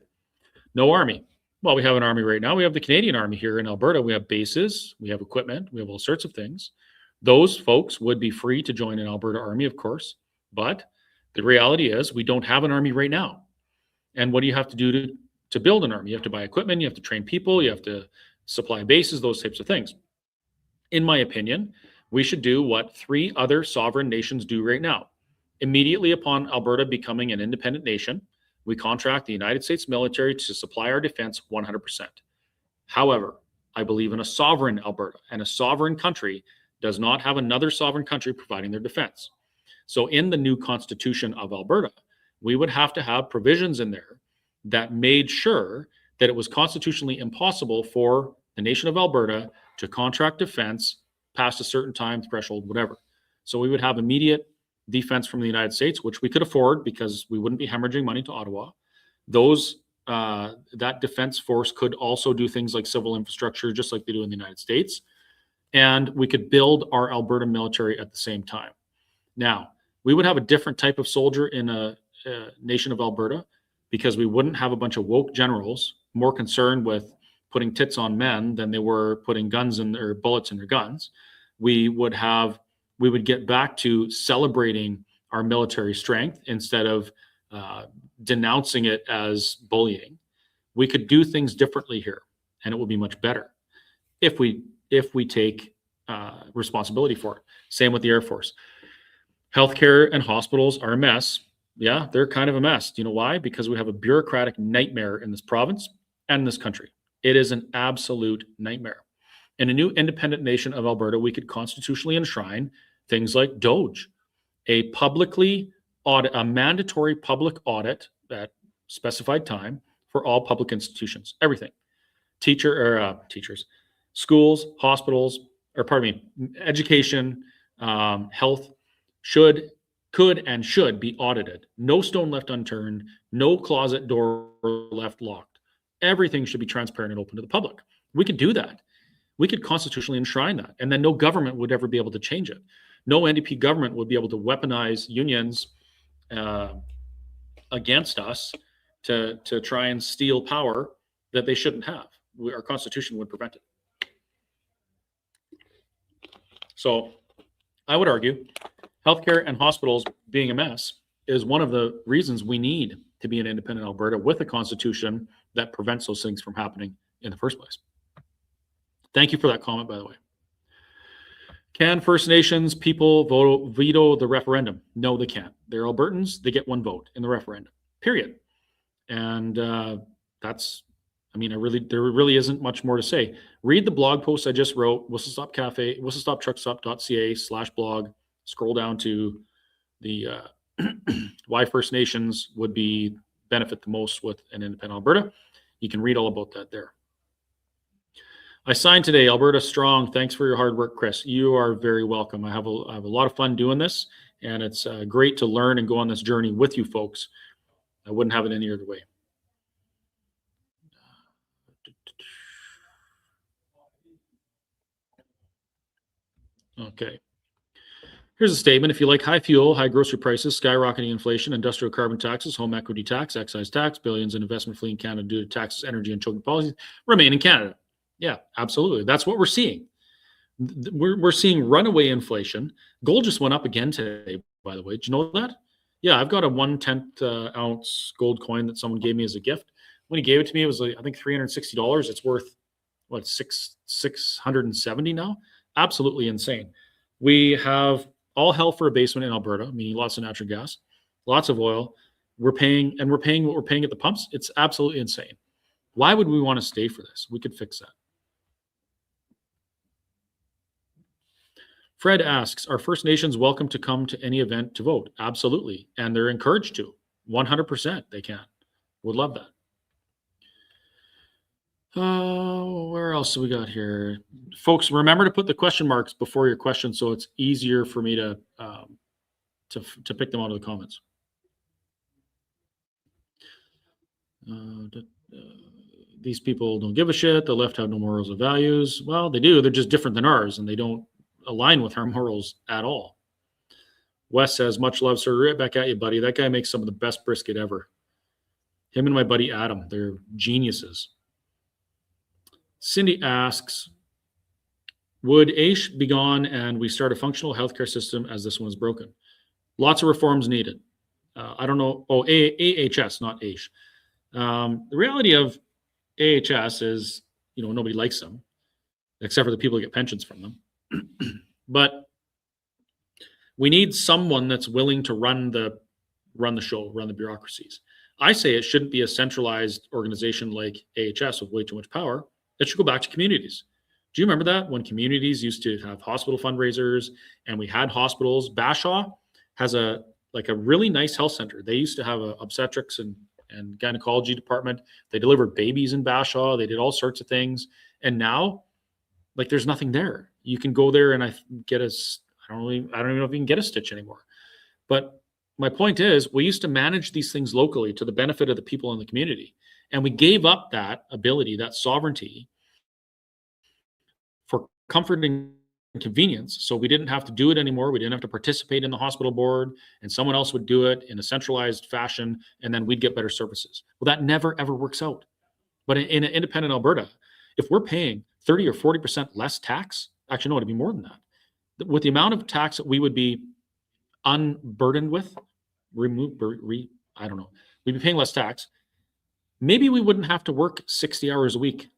No army. Well, we have an army right now. We have the Canadian Army here in Alberta. We have bases, we have equipment, we have all sorts of things. Those folks would be free to join an Alberta Army, of course. But the reality is we don't have an army right now. And what do you have to do to build an army? You have to buy equipment, you have to train people, you have to supply bases, those types of things. In my opinion, we should do what 3 other sovereign nations do right now. Immediately upon Alberta becoming an independent nation, we contract the United States military to supply our defense 100%. However, I believe in a sovereign Alberta, and a sovereign country does not have another sovereign country providing their defense. So in the new Constitution of Alberta, we would have to have provisions in there that made sure that it was constitutionally impossible for the nation of Alberta to contract defense past a certain time threshold, whatever. So we would have immediate defense from the United States, which we could afford because we wouldn't be hemorrhaging money to Ottawa. That defense force could also do things like civil infrastructure, just like they do in the United States. And we could build our Alberta military at the same time. Now, we would have a different type of soldier in a nation of Alberta because we wouldn't have a bunch of woke generals more concerned with putting tits on men than they were putting guns in their bullets in their guns. We would get back to celebrating our military strength instead of denouncing it as bullying. We could do things differently here, and it will be much better if we take responsibility for it. Same with the Air Force. Healthcare and hospitals are a mess. Yeah, they're kind of a mess. Do you know why? Because we have a bureaucratic nightmare in this province and in this country. It is an absolute nightmare. In a new independent nation of Alberta, we could constitutionally enshrine things like DOGE, a mandatory public audit at specified time for all public institutions, everything. Teachers, schools, hospitals, education, health could and should be audited. No stone left unturned, no closet door left locked. Everything should be transparent and open to the public. We could do that. We could constitutionally enshrine that, and then no government would ever be able to change it. No NDP government would be able to weaponize unions against us to try and steal power that they shouldn't have. Our Constitution would prevent it. So I would argue healthcare and hospitals being a mess is one of the reasons we need to be an independent Alberta with a constitution that prevents those things from happening in the first place. Thank you for that comment, by the way. Can First Nations people veto the referendum? No, they can't. They're Albertans. They get one vote in the referendum, period. And that's, I mean, there really isn't much more to say. Read the blog post I just wrote, Whistle Stop Cafe, whistlestoptruckstop.ca/blog. Scroll down to the why First Nations would be benefit the most with an independent Alberta. You can read all about that there. I signed today, Alberta Strong. Thanks for your hard work, Chris. You are very welcome. I have a lot of fun doing this, and it's great to learn and go on this journey with you folks. I wouldn't have it any other way. Okay. Here's a statement. If you like high fuel, high grocery prices, skyrocketing inflation, industrial carbon taxes, home equity tax, excise tax, billions in investment fleeing Canada due to taxes, energy, and choking policies, remain in Canada. Yeah, absolutely. That's what we're seeing. We're seeing runaway inflation. Gold just went up again today, by the way. Did you know that? Yeah, I've got a 1/10 ounce gold coin that someone gave me as a gift. When he gave it to me, it was like, I think $360. It's worth what, 670 now? Absolutely insane. We have all hell for a basement in Alberta, meaning lots of natural gas, lots of oil. We're paying what we're paying at the pumps. It's absolutely insane. Why would we want to stay for this? We could fix that. Fred asks, are First Nations welcome to come to any event to vote? Absolutely. And they're encouraged to. 100% they can. Would love that. Where else do we got here? Folks, remember to put the question marks before your question so it's easier for me to pick them out of the comments. These people don't give a shit. The left have no morals or values. Well, they do. They're just different than ours, and they don't align with our morals at all. Wes says, much love, sir. Right back at you, buddy. That guy makes some of the best brisket ever. Him and my buddy Adam, they're geniuses. Cindy asks, would AISH be gone and we start a functional healthcare system as this one's broken? Lots of reforms needed. I don't know. Oh, AHS, not AISH. The reality of AHS is, nobody likes them, except for the people who get pensions from them. But we need someone that's willing to run the show, run the bureaucracies. I say it shouldn't be a centralized organization like AHS with way too much power. It should go back to communities. Do you remember that when communities used to have hospital fundraisers and we had hospitals? Bashaw has a really nice health center. They used to have an obstetrics and gynecology department. They delivered babies in Bashaw. They did all sorts of things. And now, there's nothing there. You can go there and I don't even know if you can get a stitch anymore. But my point is, we used to manage these things locally to the benefit of the people in the community. And we gave up that ability, that sovereignty, for comfort and convenience. So we didn't have to do it anymore. We didn't have to participate in the hospital board, and someone else would do it in a centralized fashion, and then we'd get better services. Well, that never, ever works out. But in an independent Alberta, if we're paying 30 or 40% less tax, actually, no, it'd be more than that. With the amount of tax that we would be unburdened with, I don't know, we'd be paying less tax. Maybe we wouldn't have to work 60 hours a week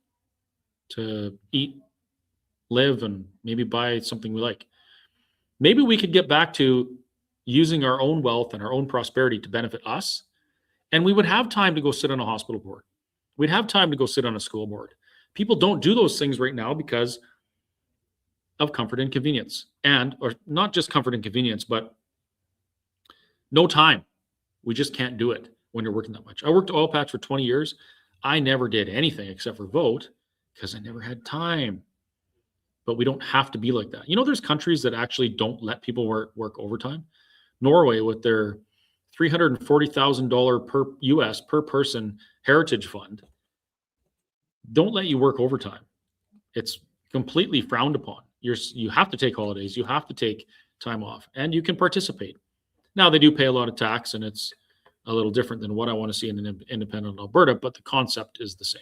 to eat, live, and maybe buy something we like. Maybe we could get back to using our own wealth and our own prosperity to benefit us, and we would have time to go sit on a hospital board. We'd have time to go sit on a school board. People don't do those things right now because of comfort and convenience, or not just comfort and convenience, but no time. We just can't do it when you're working that much. I worked oil patch for 20 years. I never did anything except for vote because I never had time. But we don't have to be like that. There's countries that actually don't let people work overtime. Norway, with their $340,000 per person heritage fund, don't let you work overtime. It's completely frowned upon. You have to take holidays. You have to take time off, and you can participate. Now, they do pay a lot of tax, and it's a little different than what I want to see in an independent Alberta, but the concept is the same.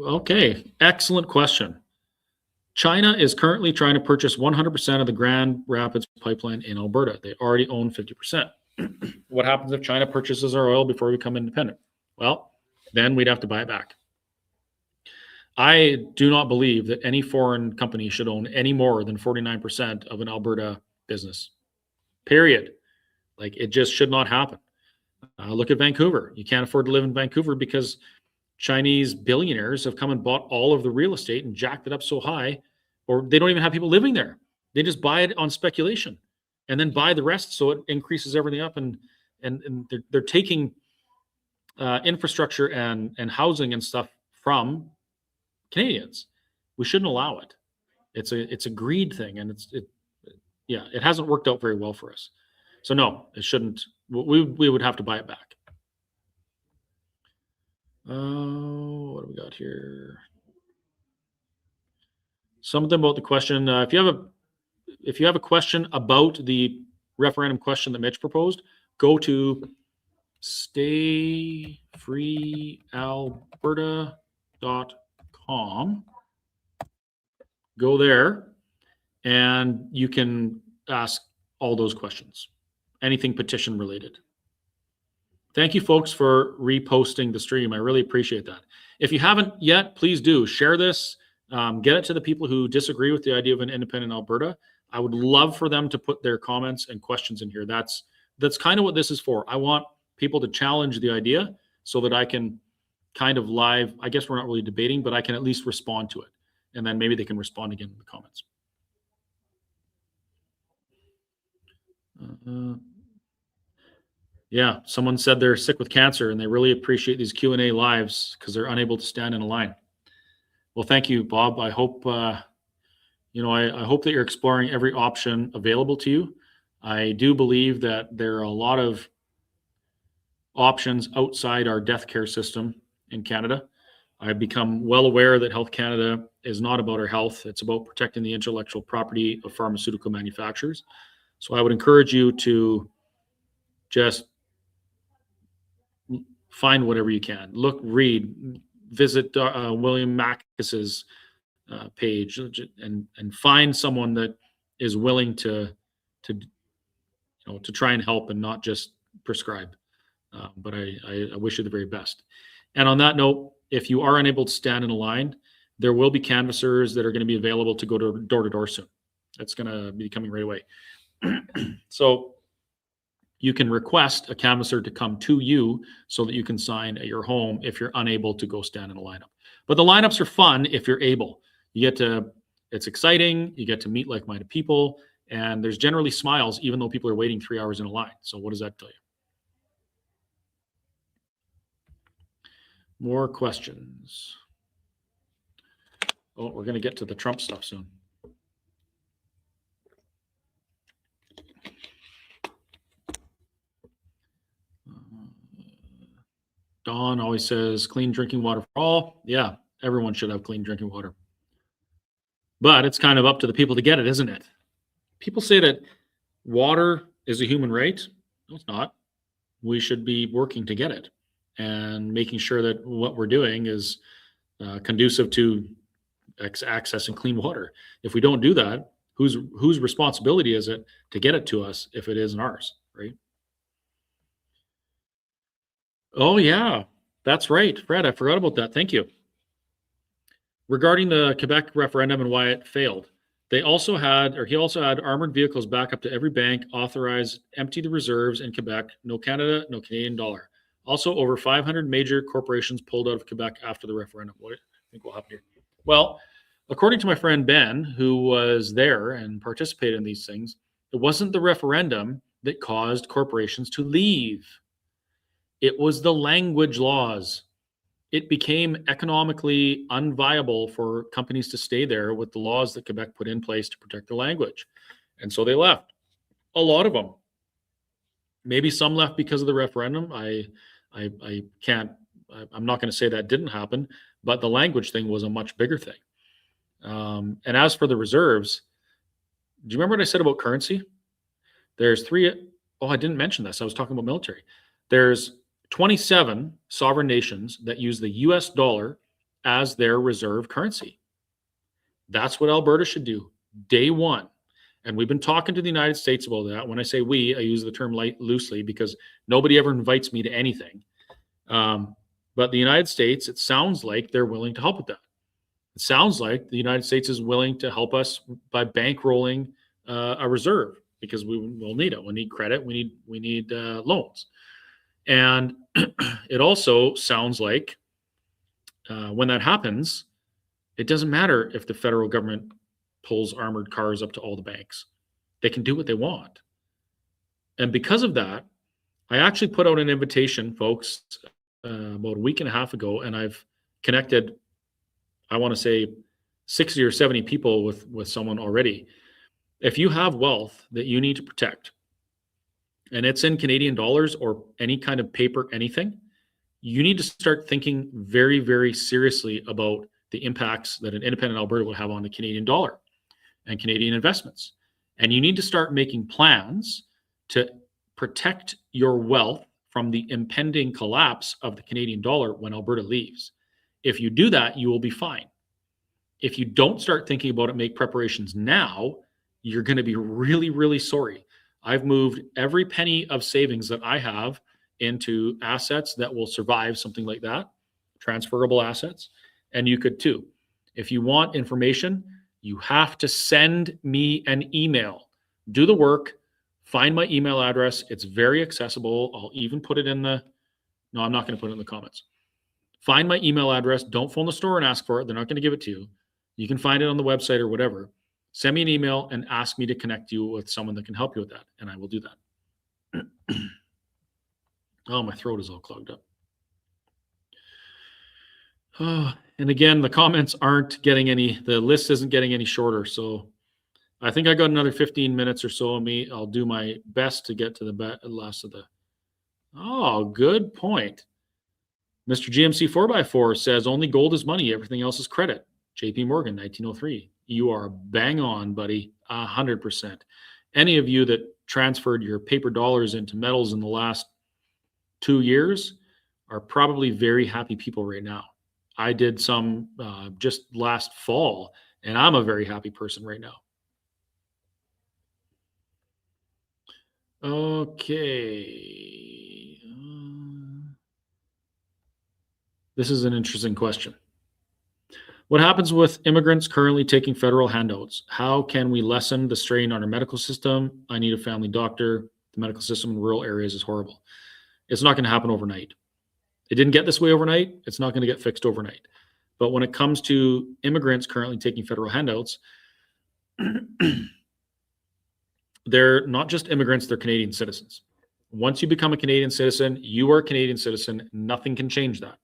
Okay, excellent question. China is currently trying to purchase 100% of the Grand Rapids pipeline in Alberta. They already own 50%. What happens if China purchases our oil before we become independent? Well, then we'd have to buy it back. I do not believe that any foreign company should own any more than 49% of an Alberta business, period. Like, it just should not happen. Look at Vancouver. You can't afford to live in Vancouver because Chinese billionaires have come and bought all of the real estate and jacked it up so high, or they don't even have people living there. They just buy it on speculation and then buy the rest, so it increases everything up. And they're taking infrastructure and housing and stuff from Canadians. We shouldn't allow it. It's a greed thing, and it hasn't worked out very well for us. So no, it shouldn't. We would have to buy it back. What do we got here? Something about the question. If you have a question about the referendum question that Mitch proposed, go to stayfreealberta.com. Go there, and you can ask all those questions. Anything petition related. Thank you, folks, for reposting the stream. I really appreciate that. If you haven't yet, please do share this. Get it to the people who disagree with the idea of an independent Alberta. I would love for them to put their comments and questions in here. That's kind of what this is for. I want people to challenge the idea so that I can kind of live, I guess we're not really debating, but I can at least respond to it. And then maybe they can respond again in the comments. Yeah, someone said they're sick with cancer and they really appreciate these Q&A lives because they're unable to stand in a line. Well, thank you, Bob. I hope, I hope that you're exploring every option available to you. I do believe that there are a lot of options outside our death care system in Canada. I've become well aware that Health Canada is not about our health. It's about protecting the intellectual property of pharmaceutical manufacturers. So I would encourage you to just find whatever you can. Look, read, visit William Mackis's page, and find someone that is willing to try and help and not just prescribe. But I wish you the very best. And on that note, if you are unable to stand in a line, there will be canvassers that are going to be available to go door to door soon. That's going to be coming right away. So you can request a canvasser to come to you so that you can sign at your home if you're unable to go stand in a lineup. But the lineups are fun if you're able. It's exciting. You get to meet like-minded people, and there's generally smiles even though people are waiting 3 hours in a line. So what does that tell you? More questions. Oh, we're going to get to the Trump stuff soon. Don always says clean drinking water for all. Yeah, everyone should have clean drinking water. But it's kind of up to the people to get it, isn't it? People say that water is a human right. No, it's not. We should be working to get it and making sure that what we're doing is conducive to accessing clean water. If we don't do that, whose responsibility is it to get it to us if it isn't ours, right? Oh, yeah, that's right. Fred, I forgot about that. Thank you. Regarding the Quebec referendum and why it failed, he also had armored vehicles back up to every bank, authorized, empty the reserves in Quebec, no Canada, no Canadian dollar. Also, over 500 major corporations pulled out of Quebec after the referendum. What do you think will happen here? Well, according to my friend Ben, who was there and participated in these things, it wasn't the referendum that caused corporations to leave. It was the language laws. It became economically unviable for companies to stay there with the laws that Quebec put in place to protect the language. And so they left. A lot of them. Maybe some left because of the referendum. I'm not going to say that didn't happen, but the language thing was a much bigger thing. And as for the reserves, do you remember what I said about currency? There's I didn't mention this. I was talking about military. There's 27 sovereign nations that use the US dollar as their reserve currency. That's what Alberta should do, day one. And we've been talking to the United States about that. When I say we, I use the term loosely because nobody ever invites me to anything. But the United States, it sounds like they're willing to help with that. It sounds like the United States is willing to help us by bankrolling a reserve, because we will need it. We need credit. We need loans. And it also sounds like when that happens, it doesn't matter if the federal government pulls armored cars up to all the banks. They can do what they want. And because of that, I actually put out an invitation, folks, about a week and a half ago, and I've connected, I want to say 60 or 70 people with someone already. If you have wealth that you need to protect, and it's in Canadian dollars or any kind of paper, anything, you need to start thinking very, very seriously about the impacts that an independent Alberta will have on the Canadian dollar and Canadian investments. And you need to start making plans to protect your wealth from the impending collapse of the Canadian dollar when Alberta leaves. If you do that, you will be fine. If you don't start thinking about it, make preparations now, you're going to be really, really sorry. I've moved every penny of savings that I have into assets that will survive something like that, transferable assets, and you could too. If you want information, you have to send me an email. Do the work, find my email address. It's very accessible. I'll even put it in the, no, I'm not going to put it in the comments. Find my email address. Don't phone the store and ask for it. They're not going to give it to you. You can find it on the website or whatever. Send me an email and ask me to connect you with someone that can help you with that, and I will do that. Oh, my throat is all clogged up. Oh, and again, the comments aren't getting any, the list isn't getting any shorter. So I think I got another 15 minutes or so of me. I'll do my best to get to the last of the, oh, good point. Mr. GMC 4x4 says only gold is money. Everything else is credit. JP Morgan, 1903. You are bang on, buddy. 100%. Any of you that transferred your paper dollars into metals in the last 2 years are probably very happy people right now. I did some just last fall, and I'm a very happy person right now. Okay. This is an interesting question. What happens with immigrants currently taking federal handouts? How can we lessen the strain on our medical system? I need a family doctor. The medical system in rural areas is horrible. It's not going to happen overnight. It didn't get this way overnight. It's not going to get fixed overnight. But when it comes to immigrants currently taking federal handouts, they're not just immigrants, they're Canadian citizens. Once you become a Canadian citizen, you are a Canadian citizen. Nothing can change that.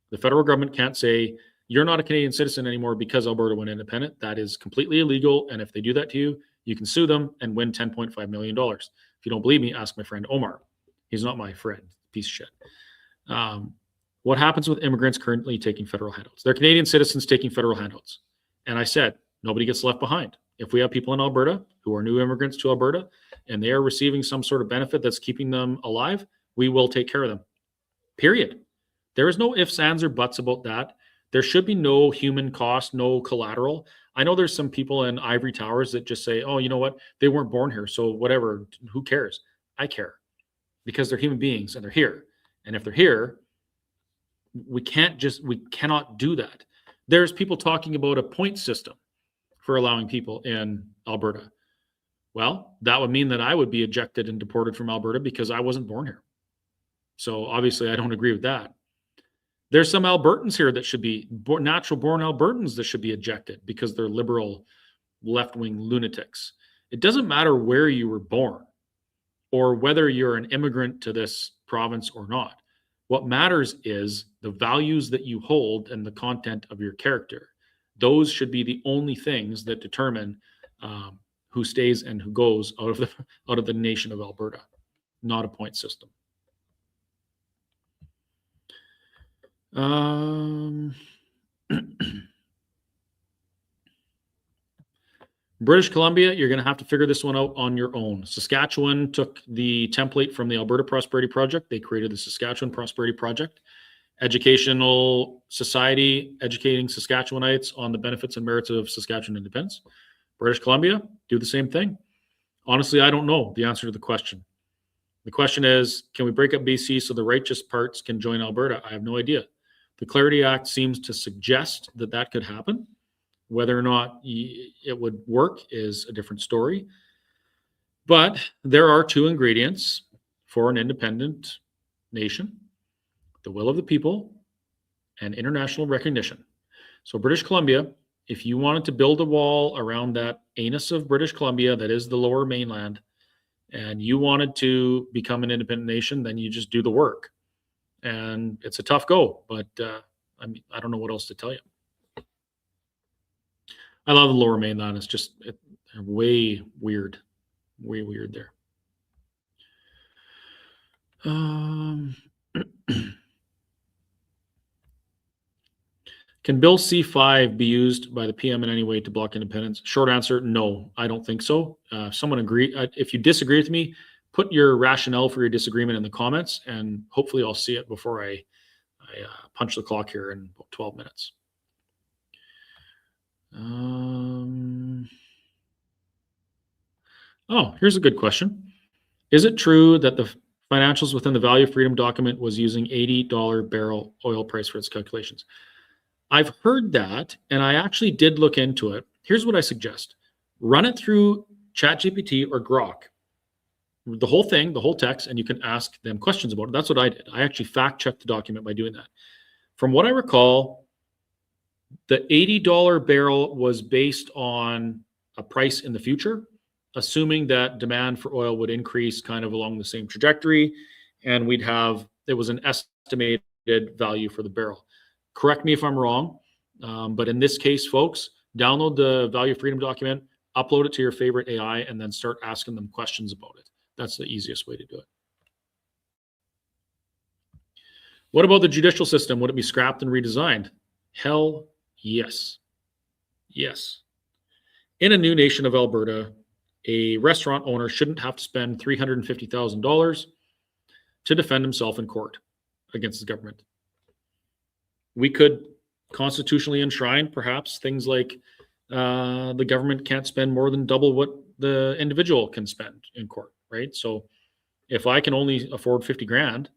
The federal government can't say, you're not a Canadian citizen anymore because Alberta went independent. That is completely illegal. And if they do that to you, you can sue them and win $10.5 million. If you don't believe me, ask my friend Omar. He's not my friend, piece of shit. What happens with immigrants currently taking federal handouts? They're Canadian citizens taking federal handouts. And I said, nobody gets left behind. If we have people in Alberta who are new immigrants to Alberta and they are receiving some sort of benefit that's keeping them alive, we will take care of them. Period. There is no ifs, ands, or buts about that. There should be no human cost, no collateral. I know there's some people in ivory towers that just say, oh, you know what? They weren't born here, so whatever, who cares? I care, because they're human beings and they're here. And if they're here, we cannot do that. There's people talking about a point system for allowing people in Alberta. Well, that would mean that I would be ejected and deported from Alberta because I wasn't born here. So obviously I don't agree with that. There's some Albertans here that should be natural born Albertans that should be ejected because they're liberal left-wing lunatics. It doesn't matter where you were born or whether you're an immigrant to this province or not. What matters is the values that you hold and the content of your character. Those should be the only things that determine who stays and who goes out of the nation of Alberta, not a point system. British Columbia, you're going to have to figure this one out on your own. Saskatchewan took the template from the Alberta Prosperity Project. They created the Saskatchewan Prosperity Project. Educational Society, educating Saskatchewanites on the benefits and merits of Saskatchewan independence. British Columbia, do the same thing. Honestly, I don't know the answer to the question. The question is, can we break up BC so the righteous parts can join Alberta? I have no idea. The Clarity Act seems to suggest that that could happen. Whether or not it would work is a different story. But there are two ingredients for an independent nation: the will of the people and international recognition. So British Columbia, if you wanted to build a wall around that anus of British Columbia that is the lower mainland, and you wanted to become an independent nation, then you just do the work. And it's a tough go, but I mean, I don't know what else to tell you. I love the lower mainland. It's just way weird there. Can Bill C5 be used by the PM in any way to block independence? Short answer, no, I don't think so. If you disagree with me, put your rationale for your disagreement in the comments, and hopefully I'll see it before I punch the clock here in about 12 minutes. Oh, here's a good question. Is it true that the financials within the Value of Freedom document was using $80 barrel oil price for its calculations? I've heard that, and I actually did look into it. Here's what I suggest. Run it through ChatGPT or Grok, the whole thing, the whole text, and you can ask them questions about it. That's what I did. I actually fact-checked the document by doing that. From what I recall, the $80 barrel was based on a price in the future, assuming that demand for oil would increase kind of along the same trajectory, and it was an estimated value for the barrel. Correct me if I'm wrong, but in this case, folks, download the Value of Freedom document, upload it to your favorite AI, and then start asking them questions about it. That's the easiest way to do it. What about the judicial system? Would it be scrapped and redesigned? Hell yes. Yes. In a new nation of Alberta, a restaurant owner shouldn't have to spend $350,000 to defend himself in court against the government. We could constitutionally enshrine perhaps things like the government can't spend more than double what the individual can spend in court, right? So if I can only afford 50 grand,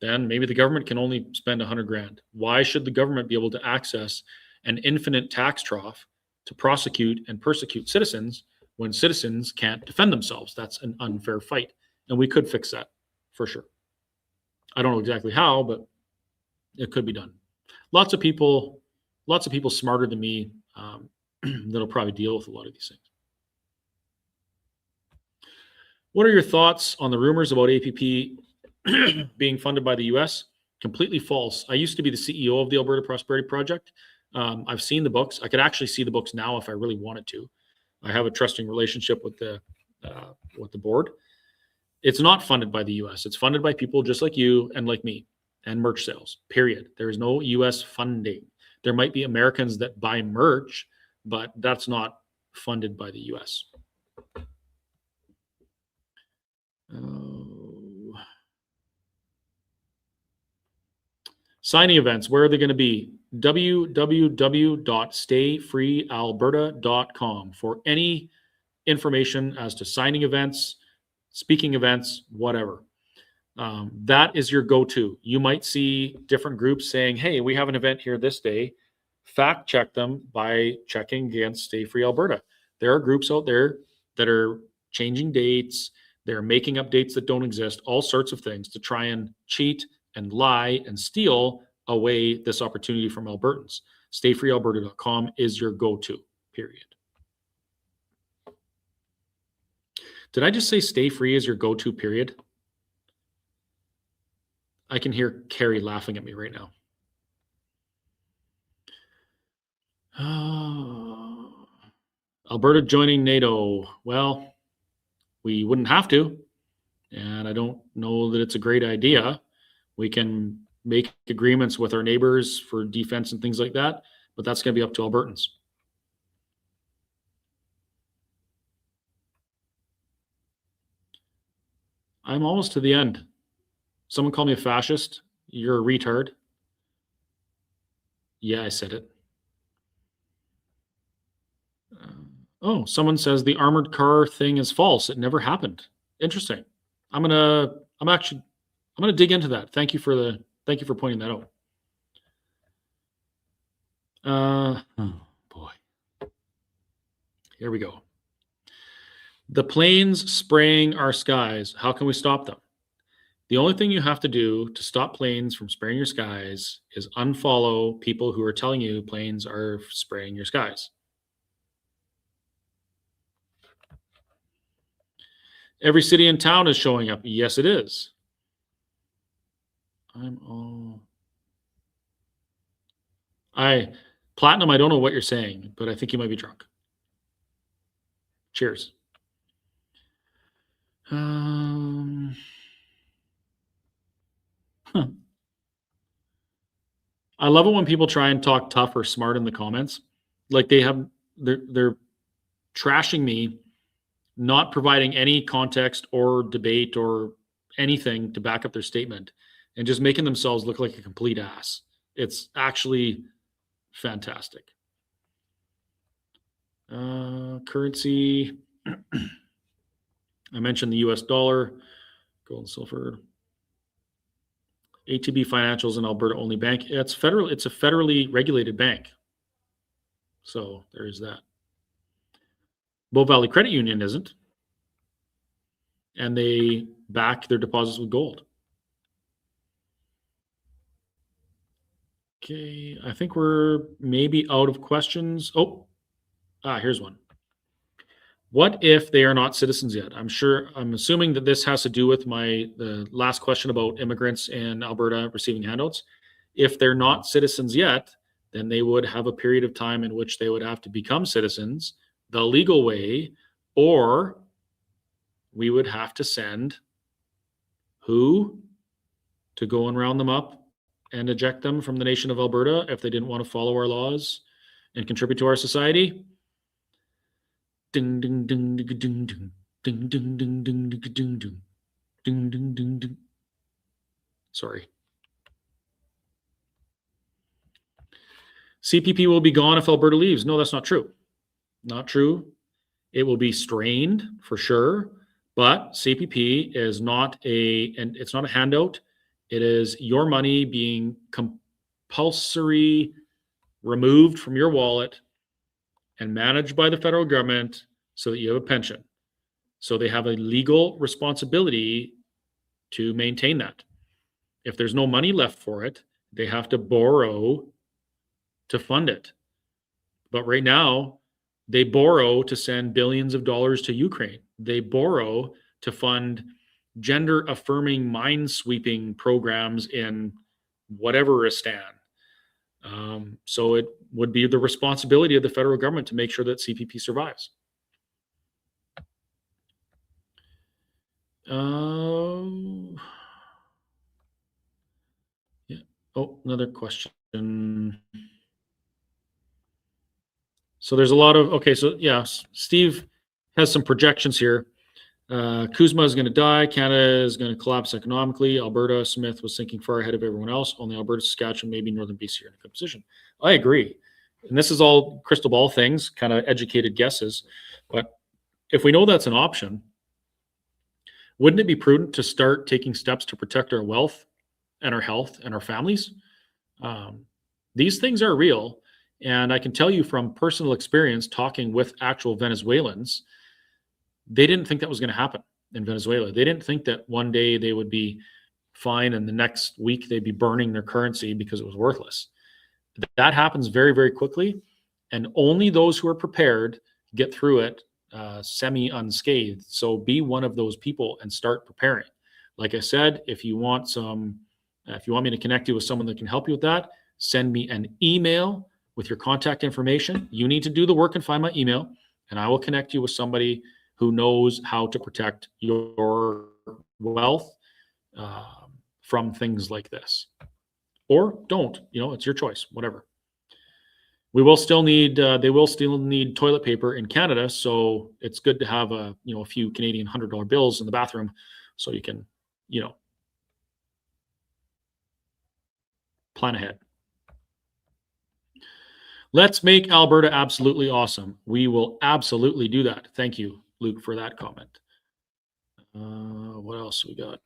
then maybe the government can only spend 100 grand. Why should the government be able to access an infinite tax trough to prosecute and persecute citizens when citizens can't defend themselves? That's an unfair fight. And we could fix that for sure. I don't know exactly how, but it could be done. Lots of people smarter than me that'll probably deal with a lot of these things. What are your thoughts on the rumors about APP being funded by the US? Completely false. I used to be the CEO of the Alberta Prosperity Project. I've seen the books. I could actually see the books now if I really wanted to. I have a trusting relationship with the board. It's not funded by the US. It's funded by people just like you and like me, and merch sales, period. There is no US funding. There might be Americans that buy merch, but that's not funded by the US. Signing events, where are they going to be? www.stayfreealberta.com for any information as to signing events, speaking events, whatever. That is your go-to. You might see different groups saying, hey, we have an event here this day. Fact check them by checking against Stay Free Alberta. There are groups out there that are changing dates. They're making up dates that don't exist, all sorts of things to try and cheat and lie and steal away this opportunity from Albertans. Stayfreealberta.com is your go-to, period. Did I just say stay free is your go-to, period? I can hear Carrie laughing at me right now. Alberta joining NATO. Well, we wouldn't have to, and I don't know that it's a great idea. We can make agreements with our neighbors for defense and things like that, but that's going to be up to Albertans. I'm almost to the end. Someone called me a fascist. You're a retard. Yeah, I said it. Oh, someone says the armored car thing is false. It never happened. Interesting. I'm gonna dig into that. Thank you for pointing that out. Oh boy. Here we go. The planes spraying our skies. How can we stop them? The only thing you have to do to stop planes from spraying your skies is unfollow people who are telling you planes are spraying your skies. Every city and town is showing up. Yes, it is. Platinum, I don't know what you're saying, but I think you might be drunk. Cheers. Huh. I love it when people try and talk tough or smart in the comments. Like they're trashing me, not providing any context or debate or anything to back up their statement, and just making themselves look like a complete ass. It's actually fantastic. Currency. I mentioned the US dollar, gold and silver. ATB Financials an Alberta only bank. It's a federally regulated bank. So there is that. Bow Valley Credit Union isn't. And they back their deposits with gold. Okay, I think we're maybe out of questions. Here's one. What if they are not citizens yet? I'm assuming that this has to do with the last question about immigrants in Alberta receiving handouts. If they're not citizens yet, then they would have a period of time in which they would have to become citizens the legal way, or we would have to send who to go and round them up and eject them from the nation of Alberta if they didn't want to follow our laws and contribute to our society. Ding ding ding ding ding ding ding ding ding ding ding ding ding ding ding ding. Sorry. CPP will be gone if Alberta leaves. No, that's not true. Not true. It will be strained for sure, but CPP is it's not a handout. It is your money being compulsory removed from your wallet and managed by the federal government so that you have a pension. So they have a legal responsibility to maintain that. If there's no money left for it, they have to borrow to fund it. But right now, they borrow to send billions of dollars to Ukraine. They borrow to fund gender affirming mind sweeping programs in whateveristan. So it would be the responsibility of the federal government to make sure that CPP survives. Yeah. Another question. So there's a lot of, okay, so yeah, Steve has some projections here. Kuzma is going to die. Canada is going to collapse economically. Alberta, Smith was thinking far ahead of everyone else. Only Alberta, Saskatchewan, maybe Northern BC are in a good position. I agree. And this is all crystal ball things, kind of educated guesses. But if we know that's an option, wouldn't it be prudent to start taking steps to protect our wealth and our health and our families? These things are real. And I can tell you from personal experience talking with actual Venezuelans, they didn't think that was going to happen in Venezuela. They didn't think that one day they would be fine and the next week they'd be burning their currency because it was worthless. That happens very, very quickly. And only those who are prepared get through it semi-unscathed. So be one of those people and start preparing. Like I said, if you want me to connect you with someone that can help you with that, send me an email with your contact information. You need to do the work and find my email, and I will connect you with somebody who knows how to protect your wealth from things like this. Or don't, it's your choice, whatever. They will still need toilet paper in Canada, so it's good to have a few Canadian $100 bills in the bathroom so you can, plan ahead. Let's make Alberta absolutely awesome. We will absolutely do that. Thank you, Luke, for that comment. What else we got?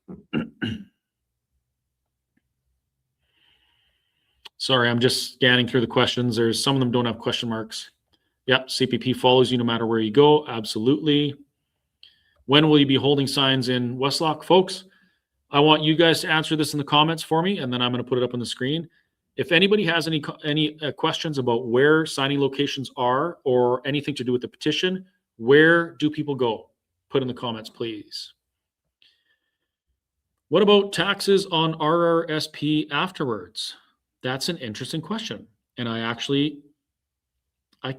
Sorry, I'm just scanning through the questions. There's some of them don't have question marks. Yep, CPP follows you no matter where you go. Absolutely. When will you be holding signs in Westlock? Folks, I want you guys to answer this in the comments for me, and then I'm going to put it up on the screen. If anybody has any questions about where signing locations are or anything to do with the petition, where do people go? Put in the comments, please. What about taxes on RRSP afterwards? That's an interesting question, and I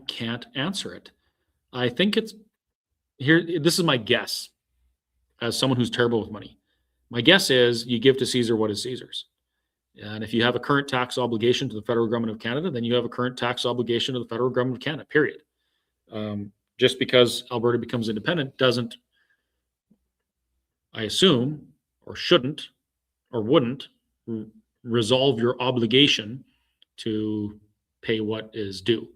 can't answer it. I think it's here. This is my guess as someone who's terrible with money. My guess is you give to Caesar what is Caesar's. And if you have a current tax obligation to the federal government of Canada, then you have a current tax obligation to the federal government of Canada, period. Just because Alberta becomes independent doesn't, I assume, or shouldn't, or wouldn't resolve your obligation to pay what is due.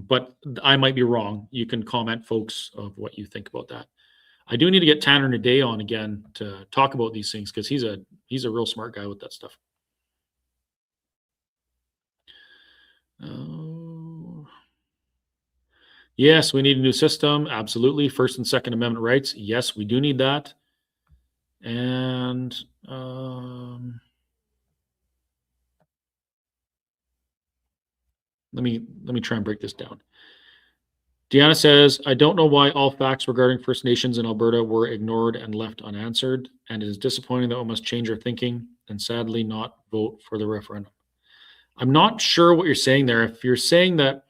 But I might be wrong. You can comment, folks, of what you think about that. I do need to get Tanner Naday on again to talk about these things because he's a real smart guy with that stuff. Yes, we need a new system. Absolutely. First and Second Amendment rights. Yes, we do need that. And let me try and break this down. Deanna says, I don't know why all facts regarding First Nations in Alberta were ignored and left unanswered, and it is disappointing that we must change our thinking and sadly not vote for the referendum. I'm not sure what you're saying there. If you're saying that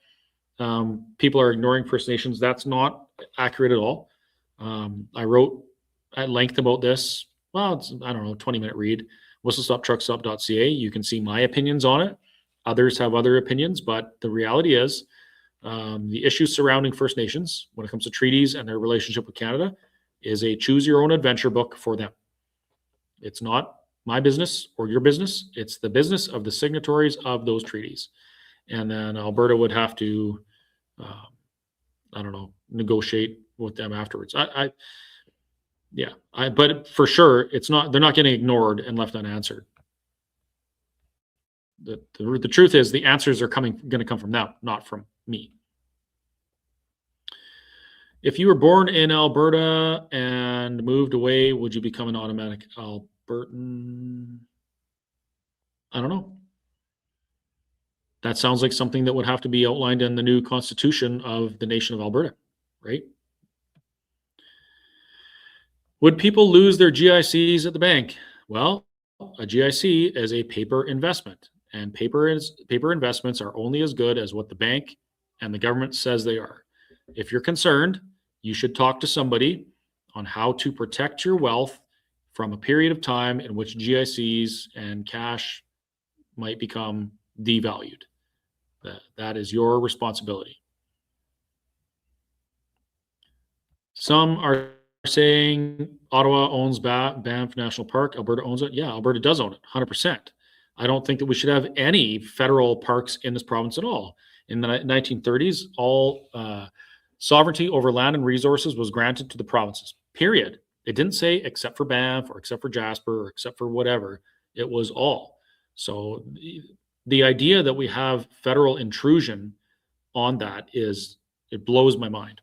people are ignoring First Nations, that's not accurate at all. I wrote at length about this. Well, it's, I don't know, 20-minute read, whistlestoptruckstop.ca. You can see my opinions on it. Others have other opinions, but the reality is the issues surrounding First Nations when it comes to treaties and their relationship with Canada is a choose your own adventure book for them. It's not my business or your business. It's the business of the signatories of those treaties. And then Alberta would have to, I don't know, negotiate with them afterwards. But for sure, they're not getting ignored and left unanswered. The truth is the answers are going to come from them, not from me. If you were born in Alberta and moved away, would you become an automatic Albertan? I don't know. That sounds like something that would have to be outlined in the new constitution of the nation of Alberta, right? Would people lose their GICs at the bank? Well, a GIC is a paper investment, and paper investments are only as good as what the bank and the government says they are. If you're concerned, you should talk to somebody on how to protect your wealth from a period of time in which GICs and cash might become devalued. That is your responsibility. Some are saying Ottawa owns Banff National Park. Alberta owns it. Yeah, Alberta does own it, 100%. I don't think that we should have any federal parks in this province at all. In the 1930s, all sovereignty over land and resources was granted to the provinces, period. It didn't say except for Banff or except for Jasper or except for whatever. It was all. So the idea that we have federal intrusion on that it blows my mind.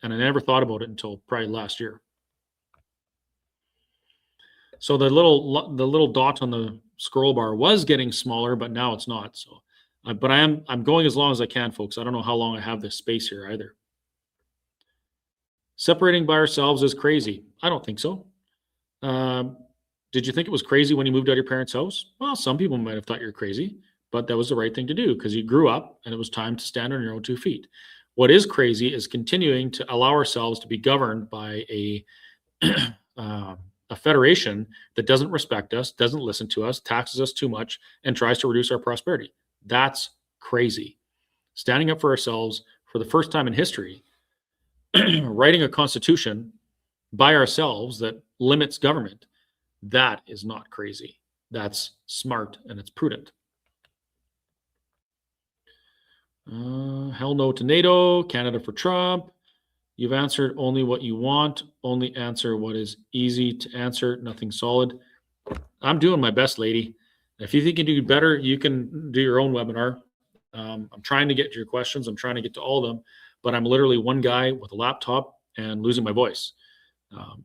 And I never thought about it until probably last year. So the little dot on the scroll bar was getting smaller, but now it's not. So, but I'm going as long as I can, folks. I don't know how long I have this space here either. Separating by ourselves is crazy. I don't think so. Did you think it was crazy when you moved out of your parents' house? Well, some people might have thought you're crazy, but that was the right thing to do because you grew up and it was time to stand on your own 2 feet. What is crazy is continuing to allow ourselves to be governed by a federation that doesn't respect us, doesn't listen to us, taxes us too much, and tries to reduce our prosperity. That's crazy. Standing up for ourselves for the first time in history, writing a constitution by ourselves that limits government, that is not crazy. That's smart and it's prudent. Hell no to NATO, Canada for Trump. You've answered only what you want. Only answer what is easy to answer, nothing solid. I'm doing my best, lady. If you think you do better, you can do your own webinar. I'm trying to get to your questions. I'm trying to get to all of them, but I'm literally one guy with a laptop and losing my voice.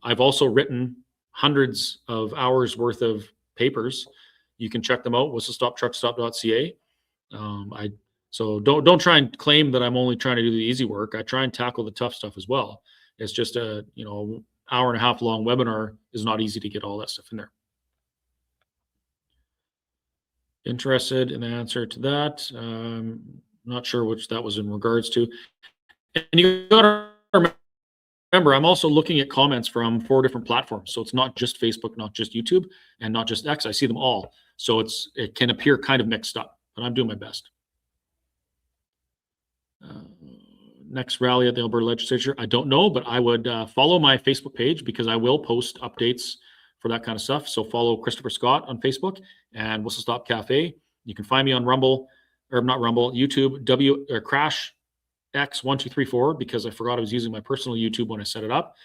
I've also written hundreds of hours worth of papers. You can check them out, whistlestoptruckstop.ca. So don't try and claim that I'm only trying to do the easy work. I try and tackle the tough stuff as well. It's just a hour and a half long webinar is not easy to get all that stuff in there. Interested in the answer to that. Not sure which that was in regards to. And you got to remember, I'm also looking at comments from 4 different platforms. So it's not just Facebook, not just YouTube, and not just X. I see them all. So it can appear kind of mixed up, but I'm doing my best. Next rally at the Alberta Legislature, I don't know, but I would follow my Facebook page because I will post updates for that kind of stuff. So follow Christopher Scott on Facebook and Whistle Stop Cafe. You can find me on Rumble, or not Rumble, YouTube, Crash X1234, because I forgot I was using my personal YouTube when I set it up.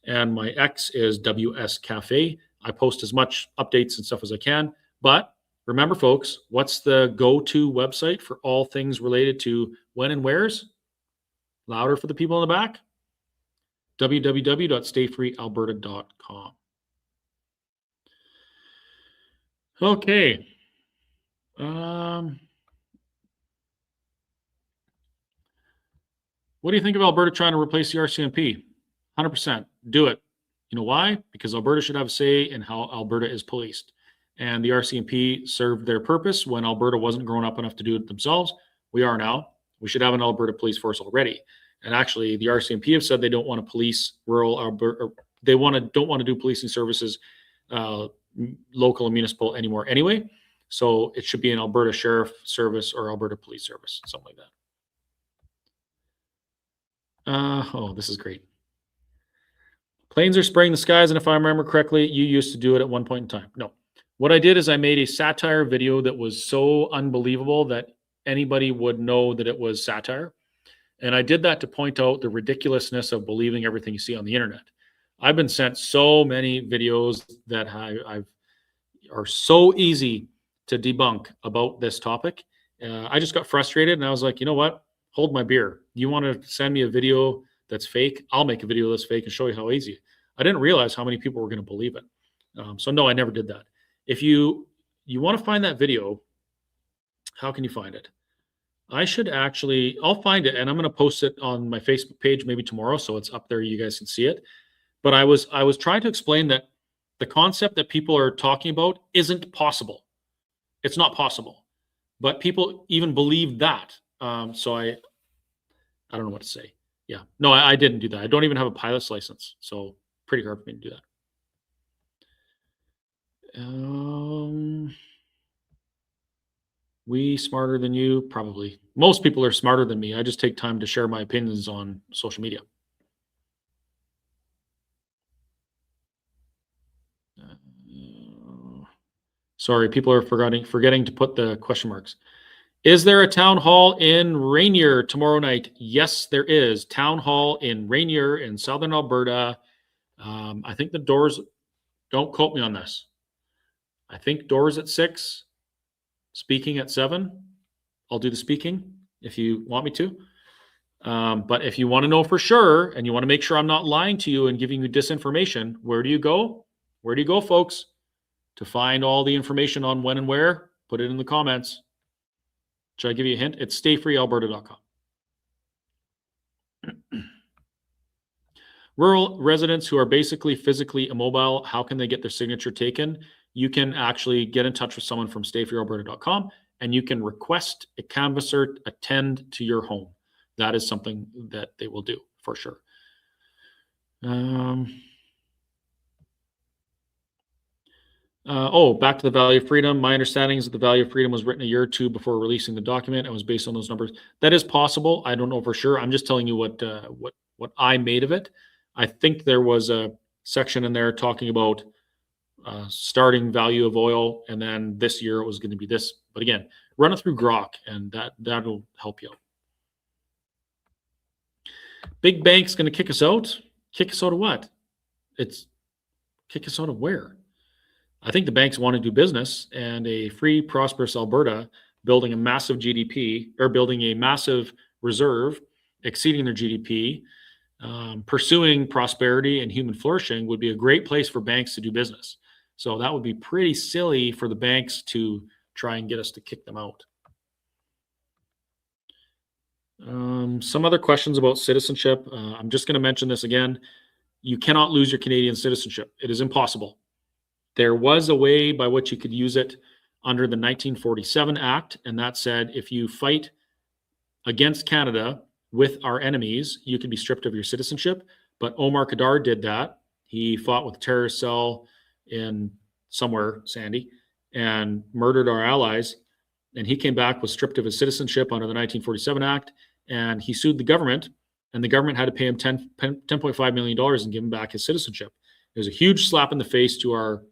And my X is WS Cafe. I post as much updates and stuff as I can. But remember, folks, what's the go-to website for all things related to when and where's? Louder for the people in the back. www.stayfreealberta.com. Okay. What do you think of Alberta trying to replace the RCMP? 100%. Do it. You know why? Because Alberta should have a say in how Alberta is policed. And the RCMP served their purpose when Alberta wasn't grown up enough to do it themselves. We are now. We should have an Alberta police force already. And actually, the RCMP have said they don't want to police rural Alberta. They don't want to do policing services, local and municipal anymore anyway. So it should be an Alberta Sheriff Service or Alberta Police Service, something like that. This is great. Planes are spraying the skies, and if I remember correctly, you used to do it at one point in time. No. What I did is I made a satire video that was so unbelievable that anybody would know that it was satire. And I did that to point out the ridiculousness of believing everything you see on the internet. I've been sent so many videos that are so easy to debunk about this topic. I just got frustrated and I was like, you know what? Hold my beer. You want to send me a video that's fake? I'll make a video that's fake and show you how easy. I didn't realize how many people were going to believe it. So no, I never did that. If you want to find that video, how can you find it? I'll find it and I'm going to post it on my Facebook page maybe tomorrow, so it's up there. You guys can see it. But I was trying to explain that the concept that people are talking about isn't possible. It's not possible, but people even believe that. So I don't know what to say. Yeah, no, I didn't do that. I don't even have a pilot's license, so pretty hard for me to do that. We smarter than you? Probably. Most people are smarter than me. I just take time to share my opinions on social media. Sorry, people are forgetting to put the question marks. Is there a town hall in Rainier tomorrow night? Yes, there is. Town hall in Rainier in Southern Alberta. I think the doors, don't quote me on this. I think doors at 6, speaking at 7. I'll do the speaking if you want me to. But if you want to know for sure, and you want to make sure I'm not lying to you and giving you disinformation, where do you go? Where do you go, folks? To find all the information on when and where, put it in the comments. Should I give you a hint? It's stayfreealberta.com. Rural residents who are basically physically immobile, how can they get their signature taken? You can actually get in touch with someone from stayfreealberta.com and you can request a canvasser attend to your home. That is something that they will do for sure. Back to the value of freedom. My understanding is that the value of freedom was written a year or two before releasing the document and was based on those numbers. That is possible. I don't know for sure. I'm just telling you what I made of it. I think there was a section in there talking about starting value of oil, and then this year it was going to be this. But again, run it through Grok, and that'll help you out. Big bank's going to kick us out. Kick us out of what? Kick us out of where? I think the banks want to do business, and a free, prosperous Alberta building a massive GDP or building a massive reserve exceeding their GDP, pursuing prosperity and human flourishing would be a great place for banks to do business. So that would be pretty silly for the banks to try and get us to kick them out. Some other questions about citizenship. I'm just going to mention this again. You cannot lose your Canadian citizenship. It is impossible. There was a way by which you could use it under the 1947 Act, and that said if you fight against Canada with our enemies, you can be stripped of your citizenship. But Omar Khadr did that. He fought with a terrorist cell in somewhere, Sandy, and murdered our allies. And he came back, was stripped of his citizenship under the 1947 Act, and he sued the government, and the government had to pay him $10.5 million and give him back his citizenship. It was a huge slap in the face to our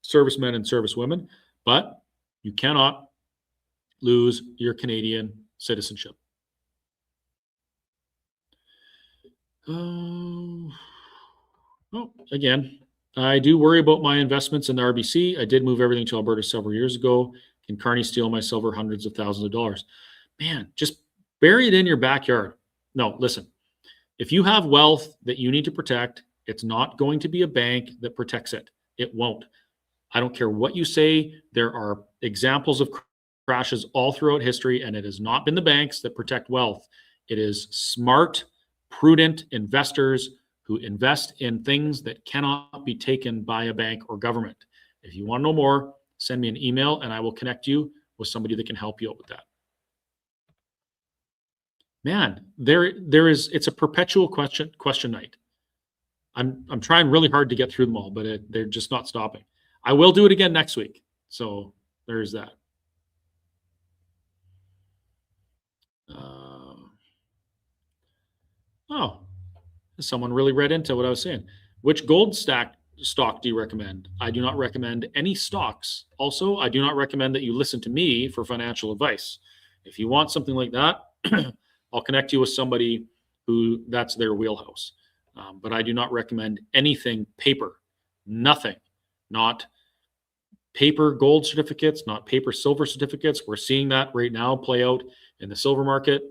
servicemen and servicewomen, but you cannot lose your Canadian citizenship. Again, I do worry about my investments in the RBC. I did move everything to Alberta several years ago. Can Carney steal my silver hundreds of thousands of dollars? Man, just bury it in your backyard. No, listen. If you have wealth that you need to protect, it's not going to be a bank that protects it. It won't. I don't care what you say. There are examples of crashes all throughout history, and it has not been the banks that protect wealth. It is smart, prudent investors who invest in things that cannot be taken by a bank or government. If you want to know more, send me an email and I will connect you with somebody that can help you out with that. Man, it's a perpetual question night. I'm trying really hard to get through them all, but they're just not stopping. I will do it again next week. So there's that. Someone really read into what I was saying. Which gold stock do you recommend? I do not recommend any stocks. Also, I do not recommend that you listen to me for financial advice. If you want something like that, I'll connect you with somebody who that's their wheelhouse. But I do not recommend anything paper. Nothing. Not paper gold certificates, not paper silver certificates. We're seeing that right now play out in the silver market.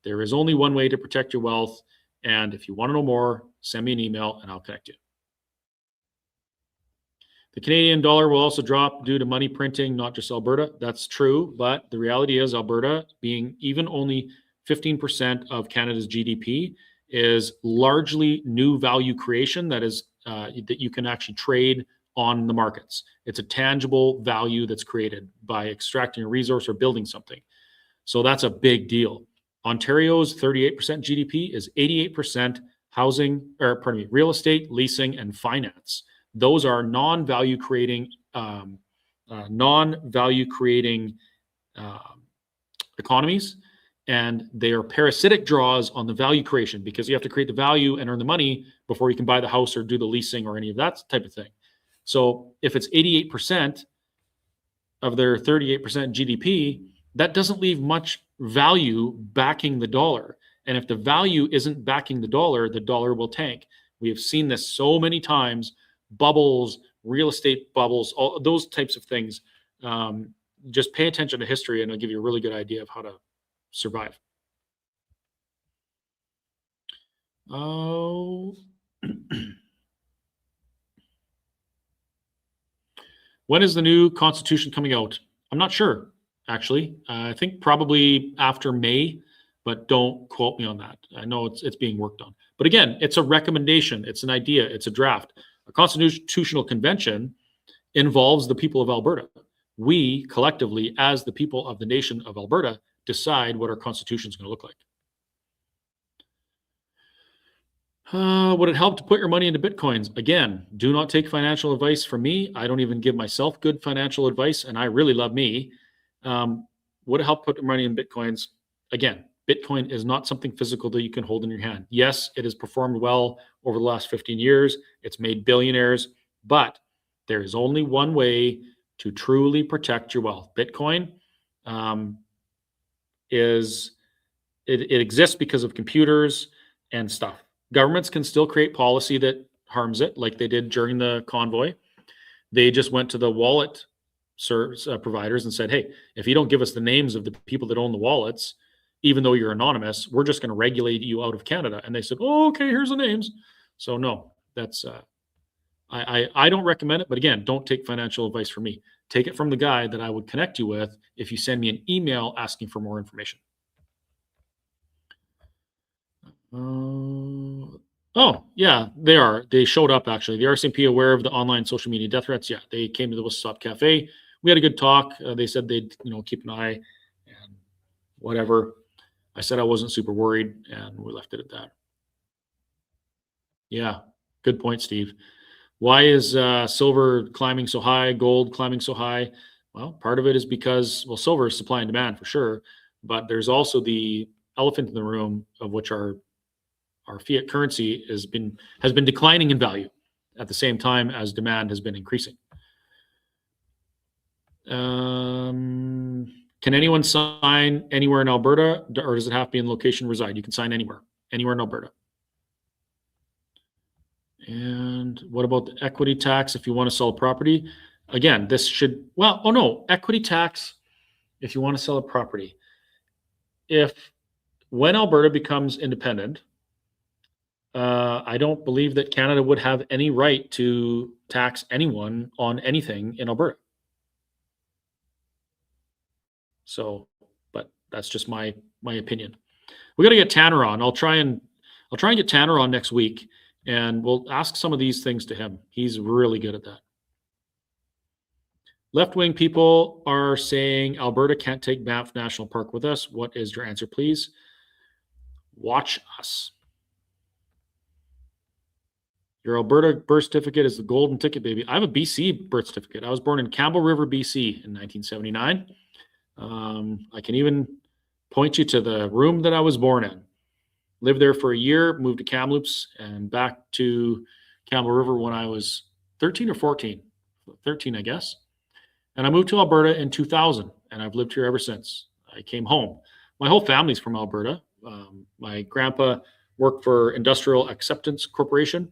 There is only one way to protect your wealth. And if you want to know more, send me an email and I'll connect you. The Canadian dollar will also drop due to money printing, not just Alberta. That's true. But the reality is Alberta, being even only 15% of Canada's GDP, is largely new value creation that you can actually trade on the markets. It's a tangible value that's created by extracting a resource or building something. So that's a big deal. Ontario's 38% GDP is 88% real estate, leasing, and finance. Those are non-value creating economies, and they are parasitic draws on the value creation because you have to create the value and earn the money before you can buy the house or do the leasing or any of that type of thing. So if it's 88% of their 38% GDP, that doesn't leave much value backing the dollar. And if the value isn't backing the dollar will tank. We have seen this so many times, bubbles, real estate bubbles, all those types of things. Just pay attention to history and it'll give you a really good idea of how to survive. When is the new constitution coming out? I'm not sure, actually. I think probably after May, but don't quote me on that. I know it's being worked on. But again, it's a recommendation. It's an idea. It's a draft. A constitutional convention involves the people of Alberta. We collectively, as the people of the nation of Alberta, decide what our constitution is going to look like. Would it help to put your money into Bitcoins? Again, do not take financial advice from me. I don't even give myself good financial advice, and I really love me. Would it help put your money in Bitcoins? Again, Bitcoin is not something physical that you can hold in your hand. Yes, it has performed well over the last 15 years. It's made billionaires, but there is only one way to truly protect your wealth. Bitcoin it exists because of computers and stuff. Governments can still create policy that harms it, like they did during the convoy. They just went to the wallet providers and said, hey, if you don't give us the names of the people that own the wallets, even though you're anonymous, we're just going to regulate you out of Canada. And they said, oh, okay, here's the names. So no, that's I don't recommend it. But again, don't take financial advice from me. Take it from the guy that I would connect you with if you send me an email asking for more information. Oh, yeah, they are. They showed up, actually. The RCMP aware of the online social media death threats. Yeah, they came to the Whistle Stop Cafe. We had a good talk. They said they'd, keep an eye and whatever. I said I wasn't super worried, and we left it at that. Yeah, good point, Steve. Why is silver climbing so high, gold climbing so high? Well, part of it is because, well, silver is supply and demand for sure, but there's also the elephant in the room, of which our fiat currency has been declining in value at the same time as demand has been increasing. Can anyone sign anywhere in Alberta, or does it have to be in location reside? You can sign anywhere in Alberta. And what about the equity tax if you want to sell a property? Again, this should, well, oh no, equity tax if you want to sell a property. When Alberta becomes independent, I don't believe that Canada would have any right to tax anyone on anything in Alberta. So, but that's just my opinion. We got to get Tanner on. I'll try and get Tanner on next week, and we'll ask some of these things to him. He's really good at that. Left-wing people are saying Alberta can't take Banff National Park with us. What is your answer, please? Watch us. Your Alberta birth certificate is the golden ticket, baby. I have a BC birth certificate. I was born in Campbell River, BC in 1979. I can even point you to the room that I was born in. Lived there for a year, moved to Kamloops and back to Campbell River when I was 13 or 14. 13, I guess. And I moved to Alberta in 2000, and I've lived here ever since. I came home. My whole family's from Alberta. My grandpa worked for Industrial Acceptance Corporation,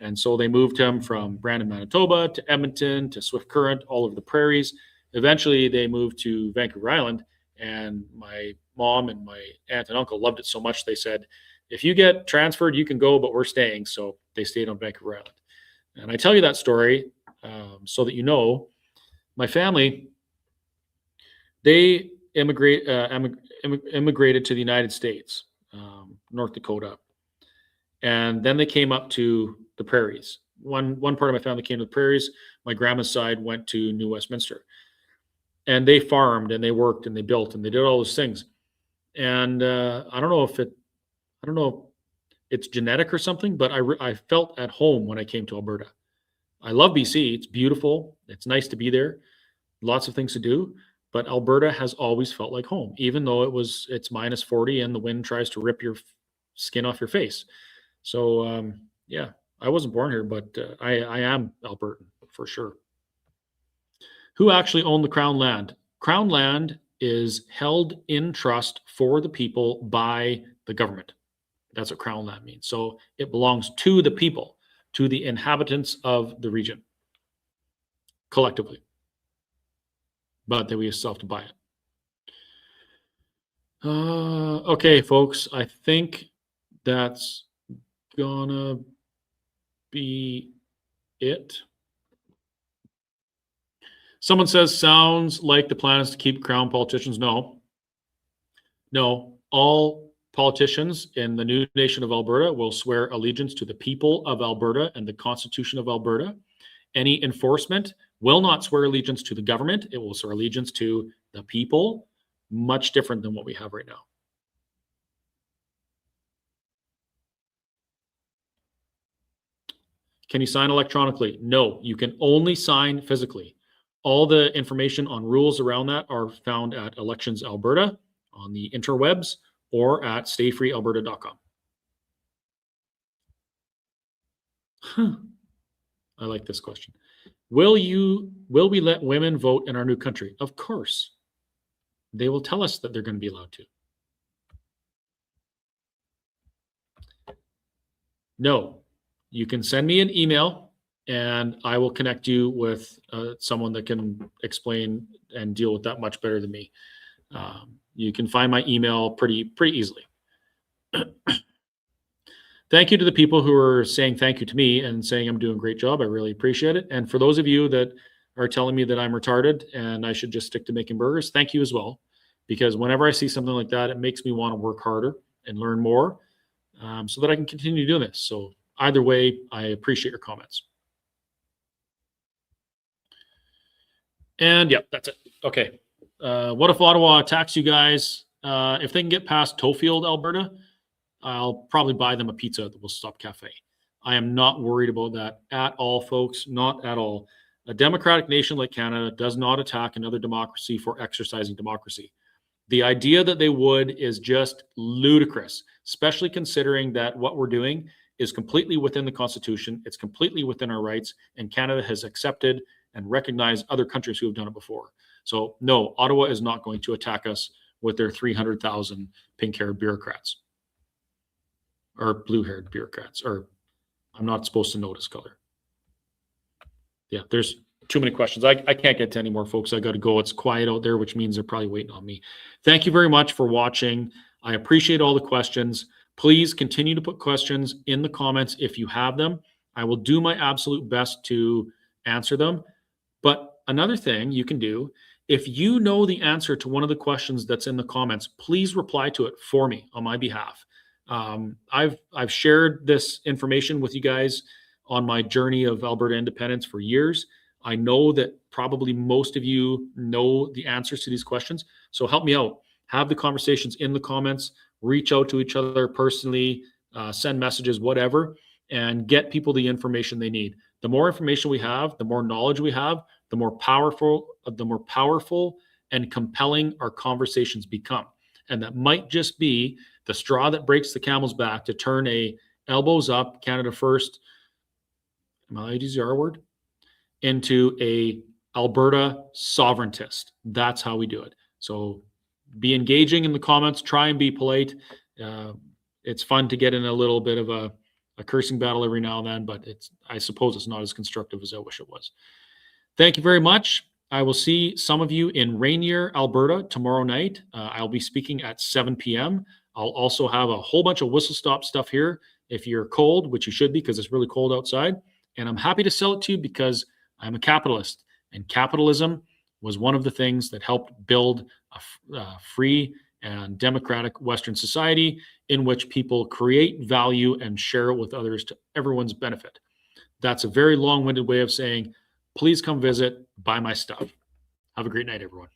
and so they moved him from Brandon, Manitoba to Edmonton to Swift Current, all over the prairies. Eventually, they moved to Vancouver Island, and my mom and my aunt and uncle loved it so much they said, if you get transferred, you can go, but we're staying. So they stayed on Vancouver Island. And I tell you that story so that you know, my family, they immigrated to the United States, North Dakota. And then they came up to the prairies. One part of my family came to the prairies. My grandma's side went to New Westminster. And they farmed and they worked and they built and they did all those things. And I don't know if it's genetic or something, but I felt at home when I came to Alberta. I love BC. It's beautiful. It's nice to be there. Lots of things to do. But Alberta has always felt like home, even though it's minus 40 and the wind tries to rip your skin off your face. So yeah, I wasn't born here, but I am Albertan for sure. Who actually owned the Crown land? Crown land is held in trust for the people by the government. That's what Crown land means. So it belongs to the people, to the inhabitants of the region, collectively. But then we still have to buy it. Okay, folks, I think that's gonna be it. Someone says, sounds like the plan is to keep Crown politicians. No, all politicians in the new nation of Alberta will swear allegiance to the people of Alberta and the Constitution of Alberta. Any enforcement will not swear allegiance to the government. It will swear allegiance to the people, much different than what we have right now. Can you sign electronically? No, you can only sign physically. All the information on rules around that are found at Elections Alberta on the interwebs or at stayfreealberta.com. I like this question. Will we let women vote in our new country? Of course. They will tell us that they're going to be allowed to. No, you can send me an email and I will connect you with someone that can explain and deal with that much better than me. You can find my email pretty easily. Thank you to the people who are saying thank you to me and saying I'm doing a great job. I really appreciate it. And for those of you that are telling me that I'm retarded and I should just stick to making burgers, thank you as well. Because whenever I see something like that, it makes me want to work harder and learn more so that I can continue doing this. So either way, I appreciate your comments. And yeah, that's it. Okay. What if Ottawa attacks you guys? If they can get past Tofield, Alberta, I'll probably buy them a pizza at the Whistle Stop Cafe. I am not worried about that at all, folks. Not at all. A democratic nation like Canada does not attack another democracy for exercising democracy. The idea that they would is just ludicrous, especially considering that what we're doing is completely within the Constitution. It's completely within our rights, and Canada has accepted and recognized other countries who have done it before. So no, Ottawa is not going to attack us with their 300,000 pink-haired bureaucrats. Or blue-haired bureaucrats, or I'm not supposed to notice color. Yeah, there's too many questions. I can't get to any more, folks. I got to go. It's quiet out there, which means they're probably waiting on me. Thank you very much for watching. I appreciate all the questions. Please continue to put questions in the comments if you have them. I will do my absolute best to answer them. But another thing you can do, if you know the answer to one of the questions that's in the comments, please reply to it for me on my behalf. I've shared this information with you guys on my journey of Alberta independence for years. I know that probably most of you know the answers to these questions. So help me out. Have the conversations in the comments, reach out to each other personally, send messages, whatever, and get people the information they need. The more information we have, the more knowledge we have, the more powerful and compelling our conversations become. And that might just be the straw that breaks the camel's back to turn a elbows up, Canada first, am I allowed to use the R word, into a Alberta sovereigntist. That's how we do it. So be engaging in the comments, try and be polite. It's fun to get in a little bit of a cursing battle every now and then, but I suppose it's not as constructive as I wish it was. Thank you very much. I will see some of you in Rainier, Alberta tomorrow night. I'll be speaking at 7 p.m. I'll also have a whole bunch of whistle stop stuff here if you're cold, which you should be because it's really cold outside. And I'm happy to sell it to you because I'm a capitalist. And capitalism was one of the things that helped build a free and democratic Western society in which people create value and share it with others to everyone's benefit. That's a very long-winded way of saying, please come visit, buy my stuff. Have a great night, everyone.